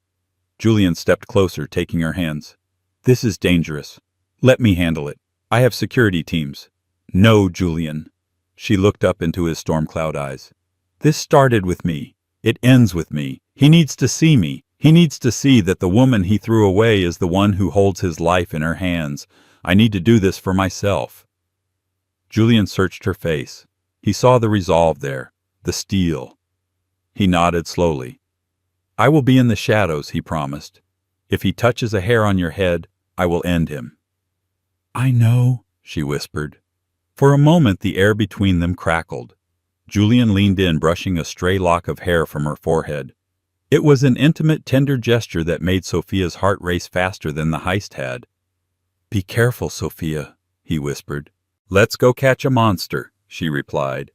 Julian stepped closer, taking her hands. This is dangerous. Let me handle it. I have security teams. No, Julian. She looked up into his storm cloud eyes. This started with me. It ends with me. He needs to see me. He needs to see that the woman he threw away is the one who holds his life in her hands. I need to do this for myself. Julian searched her face. He saw the resolve there, the steel. He nodded slowly. "I will be in the shadows," he promised. "If he touches a hair on your head, I will end him." "I know," she whispered. For a moment the air between them crackled. Julian leaned in, brushing a stray lock of hair from her forehead. It was an intimate, tender gesture that made Sophia's heart race faster than the heist had. "Be careful, Sophia," he whispered. "Let's go catch a monster," she replied.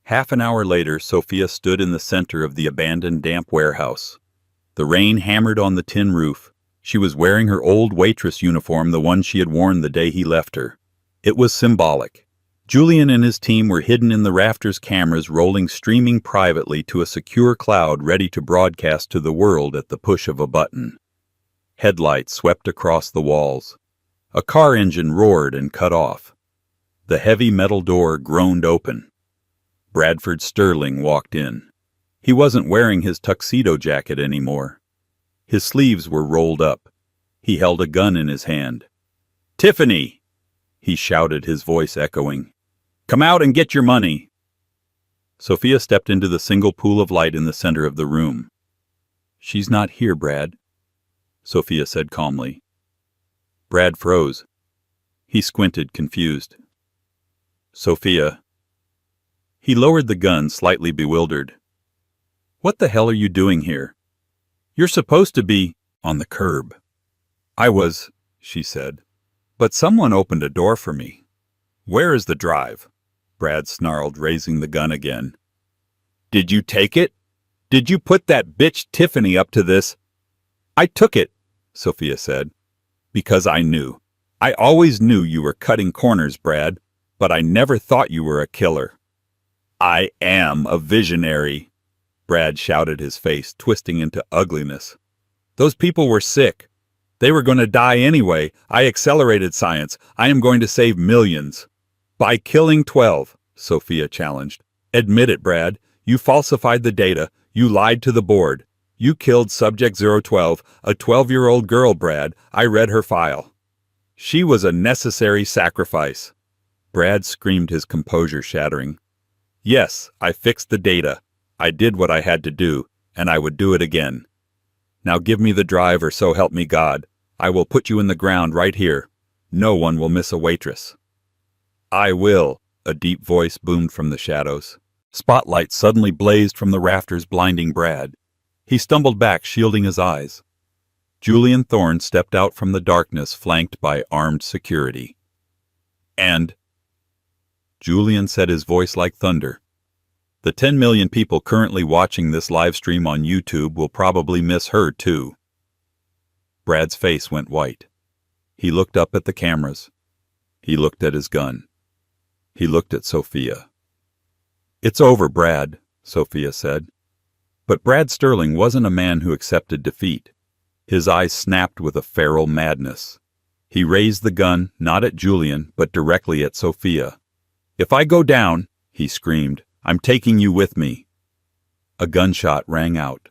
Half an hour later, Sophia stood in the center of the abandoned damp warehouse. The rain hammered on the tin roof. She was wearing her old waitress uniform, the one she had worn the day he left her. It was symbolic. Julian and his team were hidden in the rafters, cameras rolling streaming privately to a secure cloud ready to broadcast to the world at the push of a button. Headlights swept across the walls. A car engine roared and cut off. The heavy metal door groaned open. Bradford Sterling walked in. He wasn't wearing his tuxedo jacket anymore. His sleeves were rolled up. He held a gun in his hand. "Tiffany!" he shouted, his voice echoing. "Come out and get your money!" Sophia stepped into the single pool of light in the center of the room. "She's not here, Brad," Sophia said calmly. Brad froze. He squinted, confused. "Sophia." He lowered the gun, slightly bewildered. "What the hell are you doing here? You're supposed to be on the curb." "I was," she said, "but someone opened a door for me." "Where is the drive?" Brad snarled, raising the gun again. "Did you take it? Did you put that bitch Tiffany up to this?" "I took it," Sophia said, "because I knew. I always knew you were cutting corners, Brad, but I never thought you were a killer." "I am a visionary," Brad shouted, his face twisting into ugliness. "Those people were sick. They were going to die anyway. I accelerated science. I am going to save millions." "By killing 12, Sophia challenged. "Admit it, Brad. You falsified the data. You lied to the board. You killed Subject 012, a 12-year-old girl, Brad. I read her file. She was a necessary sacrifice." Brad screamed, his composure shattering. "Yes, I fixed the data. I did what I had to do, and I would do it again. Now give me the drive, or so help me God. I will put you in the ground right here. No one will miss a waitress." "I will," a deep voice boomed from the shadows. Spotlights suddenly blazed from the rafters, blinding Brad. He stumbled back, shielding his eyes. Julian Thorne stepped out from the darkness, flanked by armed security. "And?" Julian said, his voice like thunder. "The 10 million people currently watching this live stream on YouTube will probably miss her, too." Brad's face went white. He looked up at the cameras. He looked at his gun. He looked at Sophia. "It's over, Brad," Sophia said. But Brad Sterling wasn't a man who accepted defeat. His eyes snapped with a feral madness. He raised the gun, not at Julian, but directly at Sophia. "If I go down," he screamed, "I'm taking you with me." A gunshot rang out.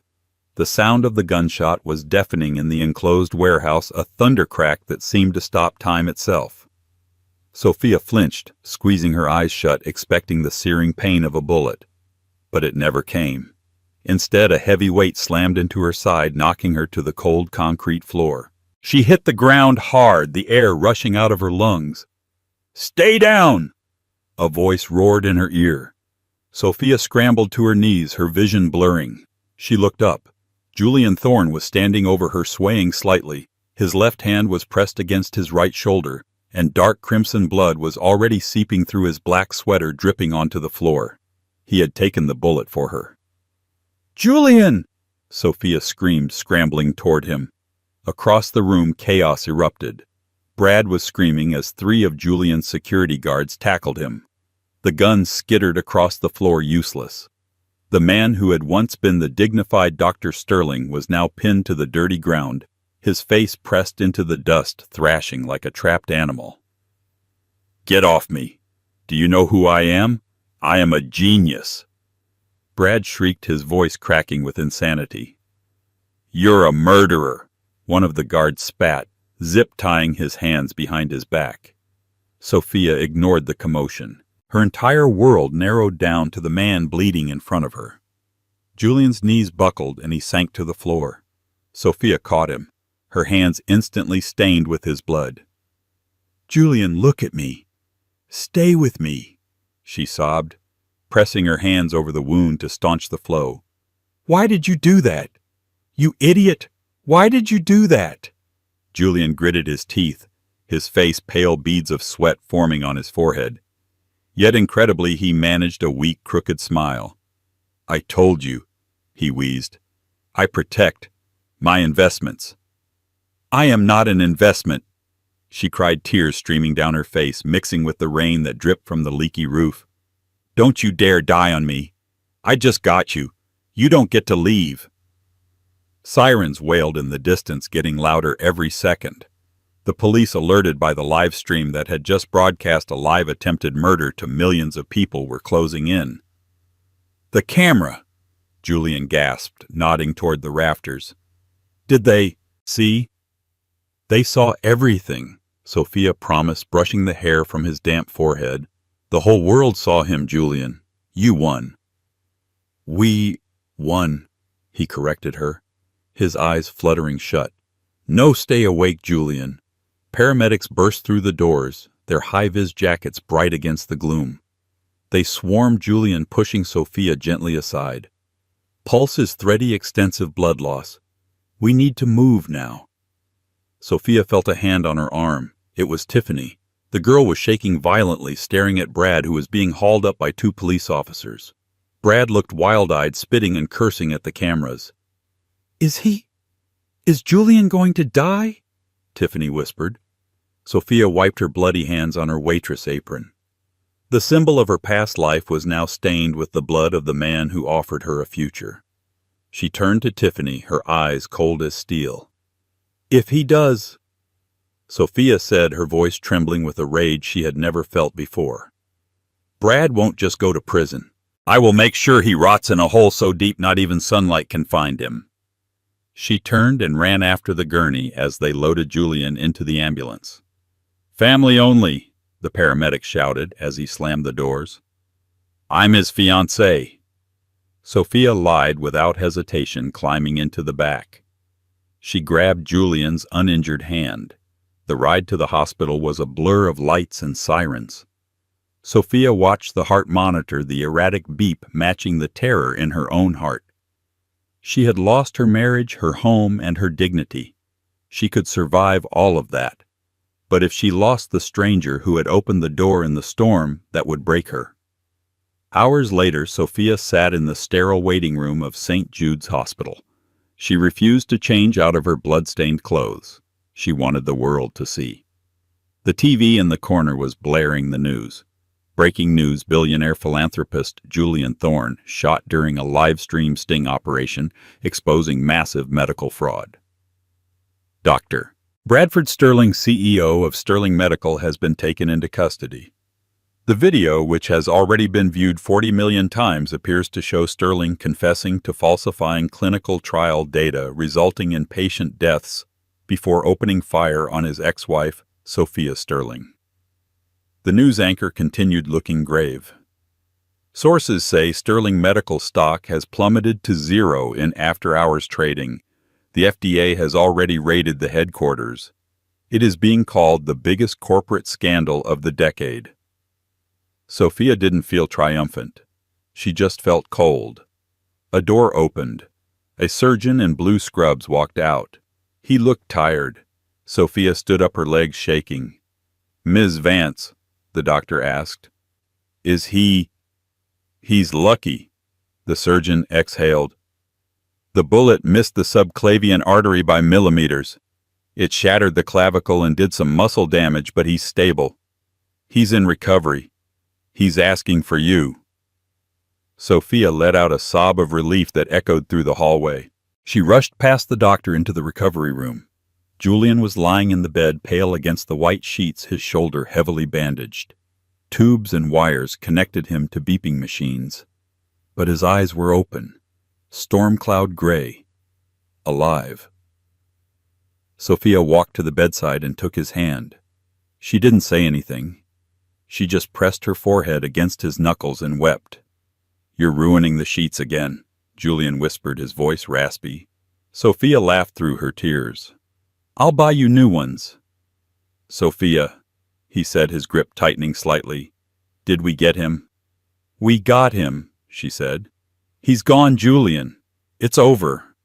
The sound of the gunshot was deafening in the enclosed warehouse, a thunder crack that seemed to stop time itself. Sophia flinched, squeezing her eyes shut, expecting the searing pain of a bullet. But it never came. Instead, a heavy weight slammed into her side, knocking her to the cold concrete floor. She hit the ground hard, the air rushing out of her lungs. "Stay down!" a voice roared in her ear. Sophia scrambled to her knees, her vision blurring. She looked up. Julian Thorne was standing over her, swaying slightly. His left hand was pressed against his right shoulder, and dark crimson blood was already seeping through his black sweater, dripping onto the floor. He had taken the bullet for her. "Julian!" Sophia screamed, scrambling toward him. Across the room, chaos erupted. Brad was screaming as 3 of Julian's security guards tackled him. The gun skittered across the floor, useless. The man who had once been the dignified Dr. Sterling was now pinned to the dirty ground, his face pressed into the dust, thrashing like a trapped animal. "Get off me! Do you know who I am? I am a genius!" Brad shrieked, his voice cracking with insanity. "You're a murderer!" One of the guards spat, zip-tying his hands behind his back. Sophia ignored the commotion. Her entire world narrowed down to the man bleeding in front of her. Julian's knees buckled and he sank to the floor. Sophia caught him, her hands instantly stained with his blood. "Julian, look at me. Stay with me," she sobbed, pressing her hands over the wound to staunch the flow. "Why did you do that? You idiot! Why did you do that?" Julian gritted his teeth, his face pale beads of sweat forming on his forehead. Yet incredibly he managed a weak, crooked smile. "I told you," he wheezed. "I protect my investments." "I am not an investment," she cried, tears streaming down her face, mixing with the rain that dripped from the leaky roof. "Don't you dare die on me. I just got you. You don't get to leave." Sirens wailed in the distance, getting louder every second. The police, alerted by the live stream that had just broadcast a live attempted murder to millions of people, were closing in. "The camera!" Julian gasped, nodding toward the rafters. "Did they see?" "They saw everything," Sophia promised, brushing the hair from his damp forehead. "The whole world saw him, Julian. You won." "We won," he corrected her, his eyes fluttering shut. "No, stay awake, Julian." Paramedics burst through the doors, their high-vis jackets bright against the gloom. They swarmed Julian, pushing Sophia gently aside. "Pulse is thready, extensive blood loss. We need to move now." Sophia felt a hand on her arm. It was Tiffany. The girl was shaking violently, staring at Brad, who was being hauled up by 2 police officers. Brad looked wild-eyed, spitting and cursing at the cameras. Is Julian going to die?" Tiffany whispered. Sophia wiped her bloody hands on her waitress apron. The symbol of her past life was now stained with the blood of the man who offered her a future. She turned to Tiffany, her eyes cold as steel. "If he does," Sophia said, her voice trembling with a rage she had never felt before, "Brad won't just go to prison. I will make sure he rots in a hole so deep not even sunlight can find him." She turned and ran after the gurney as they loaded Julian into the ambulance. "Family only," the paramedic shouted as he slammed the doors. "I'm his fiancée." Sophia lied without hesitation, climbing into the back. She grabbed Julian's uninjured hand. The ride to the hospital was a blur of lights and sirens. Sophia watched the heart monitor, the erratic beep matching the terror in her own heart. She had lost her marriage, her home, and her dignity. She could survive all of that. But if she lost the stranger who had opened the door in the storm, that would break her. Hours later, Sophia sat in the sterile waiting room of St. Jude's Hospital. She refused to change out of her blood-stained clothes. She wanted the world to see. The TV in the corner was blaring the news. Breaking news: billionaire philanthropist Julian Thorne shot during a live-stream sting operation, exposing massive medical fraud. Dr. Bradford Sterling, CEO of Sterling Medical, has been taken into custody. The video, which has already been viewed 40 million times, appears to show Sterling confessing to falsifying clinical trial data, resulting in patient deaths, before opening fire on his ex-wife, Sophia Sterling. The news anchor continued, looking grave. Sources say Sterling Medical stock has plummeted to zero in after-hours trading. The FDA has already raided the headquarters. It is being called the biggest corporate scandal of the decade. Sophia didn't feel triumphant. She just felt cold. A door opened. A surgeon in blue scrubs walked out. He looked tired. Sophia stood up, her legs shaking. "Ms. Vance," the doctor asked. "Is he—" "He's lucky," the surgeon exhaled. "The bullet missed the subclavian artery by millimeters. It shattered the clavicle and did some muscle damage, but he's stable. He's in recovery. He's asking for you." Sophia let out a sob of relief that echoed through the hallway. She rushed past the doctor into the recovery room. Julian was lying in the bed, pale against the white sheets, his shoulder heavily bandaged. Tubes and wires connected him to beeping machines. But his eyes were open, storm cloud gray, alive. Sophia walked to the bedside and took his hand. She didn't say anything. She just pressed her forehead against his knuckles and wept. "You're ruining the sheets again," Julian whispered, his voice raspy. Sophia laughed through her tears. "I'll buy you new ones." "Sophia," he said, his grip tightening slightly, "did we get him?" "We got him," she said. "He's gone, Julian. It's over."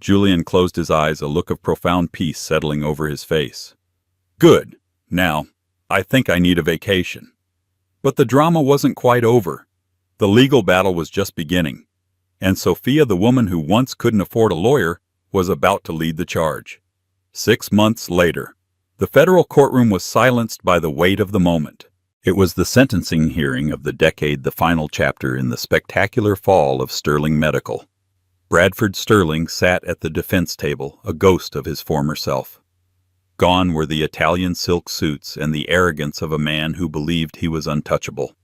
Julian closed his eyes, a look of profound peace settling over his face. "Good. Now, I think I need a vacation." But the drama wasn't quite over. The legal battle was just beginning, and Sophia, the woman who once couldn't afford a lawyer, was about to lead the charge. 6 months later, the federal courtroom was silenced by the weight of the moment. It was the sentencing hearing of the decade, the final chapter in the spectacular fall of Sterling Medical. Bradford Sterling sat at the defense table, a ghost of his former self. Gone were the Italian silk suits and the arrogance of a man who believed he was untouchable.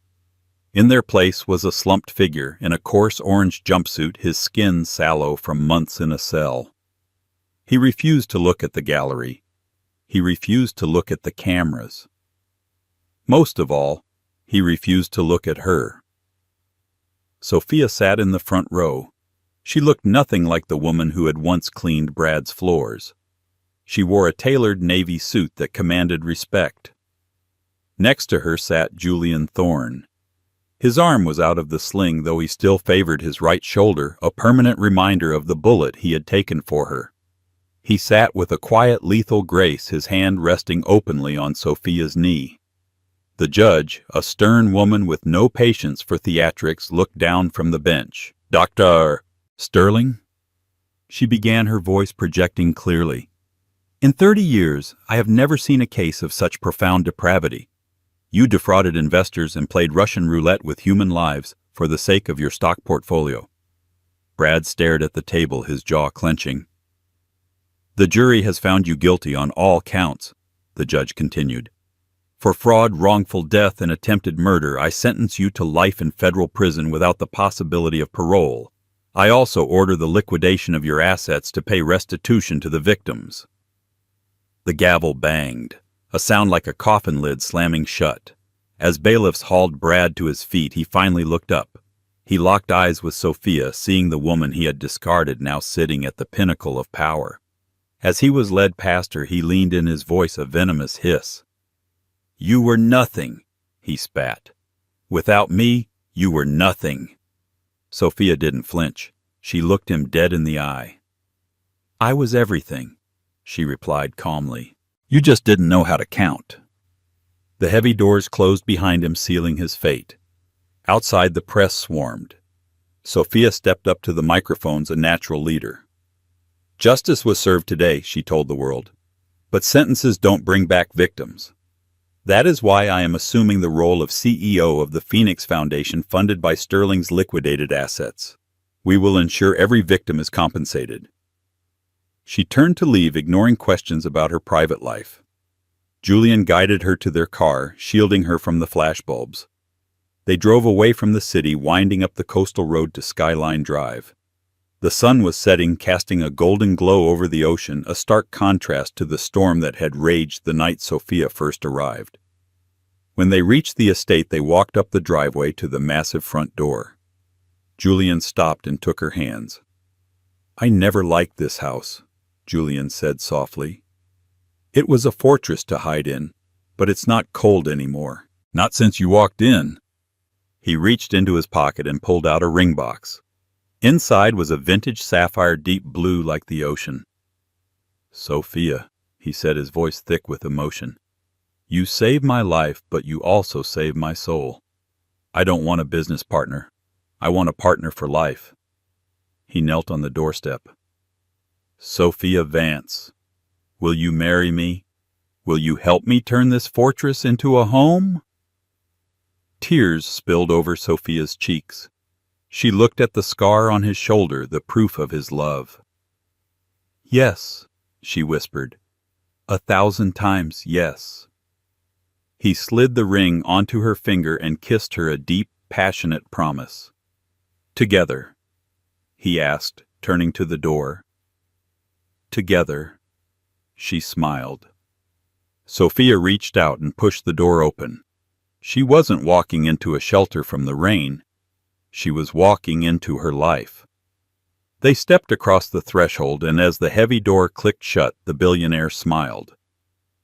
In their place was a slumped figure in a coarse orange jumpsuit, his skin sallow from months in a cell. He refused to look at the gallery. He refused to look at the cameras. Most of all, he refused to look at her. Sophia sat in the front row. She looked nothing like the woman who had once cleaned Brad's floors. She wore a tailored navy suit that commanded respect. Next to her sat Julian Thorne. His arm was out of the sling, though he still favored his right shoulder, a permanent reminder of the bullet he had taken for her. He sat with a quiet, lethal grace, his hand resting openly on Sophia's knee. The judge, a stern woman with no patience for theatrics, looked down from the bench. "Dr. Sterling?" She began, her voice projecting clearly. "In 30 years, I have never seen a case of such profound depravity. You defrauded investors and played Russian roulette with human lives for the sake of your stock portfolio." Brad stared at the table, his jaw clenching. "The jury has found you guilty on all counts," the judge continued. "For fraud, wrongful death, and attempted murder, I sentence you to life in federal prison without the possibility of parole. I also order the liquidation of your assets to pay restitution to the victims." The gavel banged, a sound like a coffin lid slamming shut. As bailiffs hauled Brad to his feet, he finally looked up. He locked eyes with Sophia, seeing the woman he had discarded now sitting at the pinnacle of power. As he was led past her, he leaned in, his voice a venomous hiss. "You were nothing," he spat. "Without me, you were nothing." Sophia didn't flinch. She looked him dead in the eye. "I was everything," she replied calmly. "You just didn't know how to count." The heavy doors closed behind him, sealing his fate. Outside, the press swarmed. Sophia stepped up to the microphones, a natural leader. "Justice was served today," she told the world. "But sentences don't bring back victims. That is why I am assuming the role of CEO of the Phoenix Foundation, funded by Sterling's liquidated assets. We will ensure every victim is compensated." She turned to leave, ignoring questions about her private life. Julian guided her to their car, shielding her from the flashbulbs. They drove away from the city, winding up the coastal road to Skyline Drive. The sun was setting, casting a golden glow over the ocean, a stark contrast to the storm that had raged the night Sophia first arrived. When they reached the estate, they walked up the driveway to the massive front door. Julian stopped and took her hands. "I never liked this house," Julian said softly. "It was a fortress to hide in, but it's not cold anymore. Not since you walked in." He reached into his pocket and pulled out a ring box. Inside was a vintage sapphire, deep blue like the ocean. "Sophia," he said, his voice thick with emotion, "you saved my life, but you also saved my soul. I don't want a business partner. I want a partner for life." He knelt on the doorstep. "Sophia Vance, will you marry me? Will you help me turn this fortress into a home?" Tears spilled over Sophia's cheeks. She looked at the scar on his shoulder, the proof of his love. "Yes," she whispered. "1,000 times yes." He slid the ring onto her finger and kissed her, a deep, passionate promise. "Together?" he asked, turning to the door. "Together," she smiled. Sophia reached out and pushed the door open. She wasn't walking into a shelter from the rain. She was walking into her life. They stepped across the threshold, and as the heavy door clicked shut, the billionaire smiled.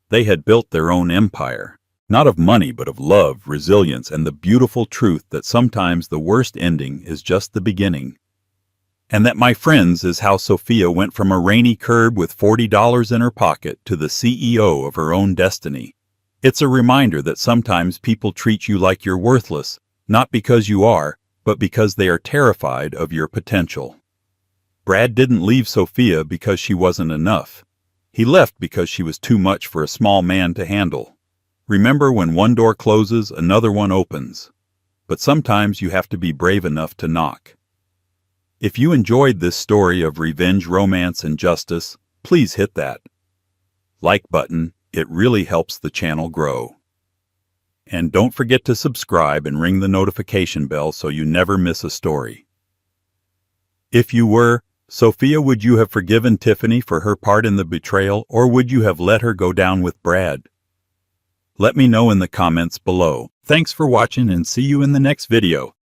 They had built their own empire, not of money but of love, resilience, and the beautiful truth that sometimes the worst ending is just the beginning. And that, my friends, is how Sophia went from a rainy curb with $40 in her pocket to the CEO of her own destiny. It's a reminder that sometimes people treat you like you're worthless, not because you are, but because they are terrified of your potential. Brad didn't leave Sophia because she wasn't enough. He left because she was too much for a small man to handle. Remember, when one door closes, another one opens. But sometimes you have to be brave enough to knock. If you enjoyed this story of revenge, romance, and justice, please hit that like button. It really helps the channel grow. And don't forget to subscribe and ring the notification bell so you never miss a story. If you were Sophia, would you have forgiven Tiffany for her part in the betrayal, or would you have let her go down with Brad? Let me know in the comments below. Thanks for watching, and see you in the next video.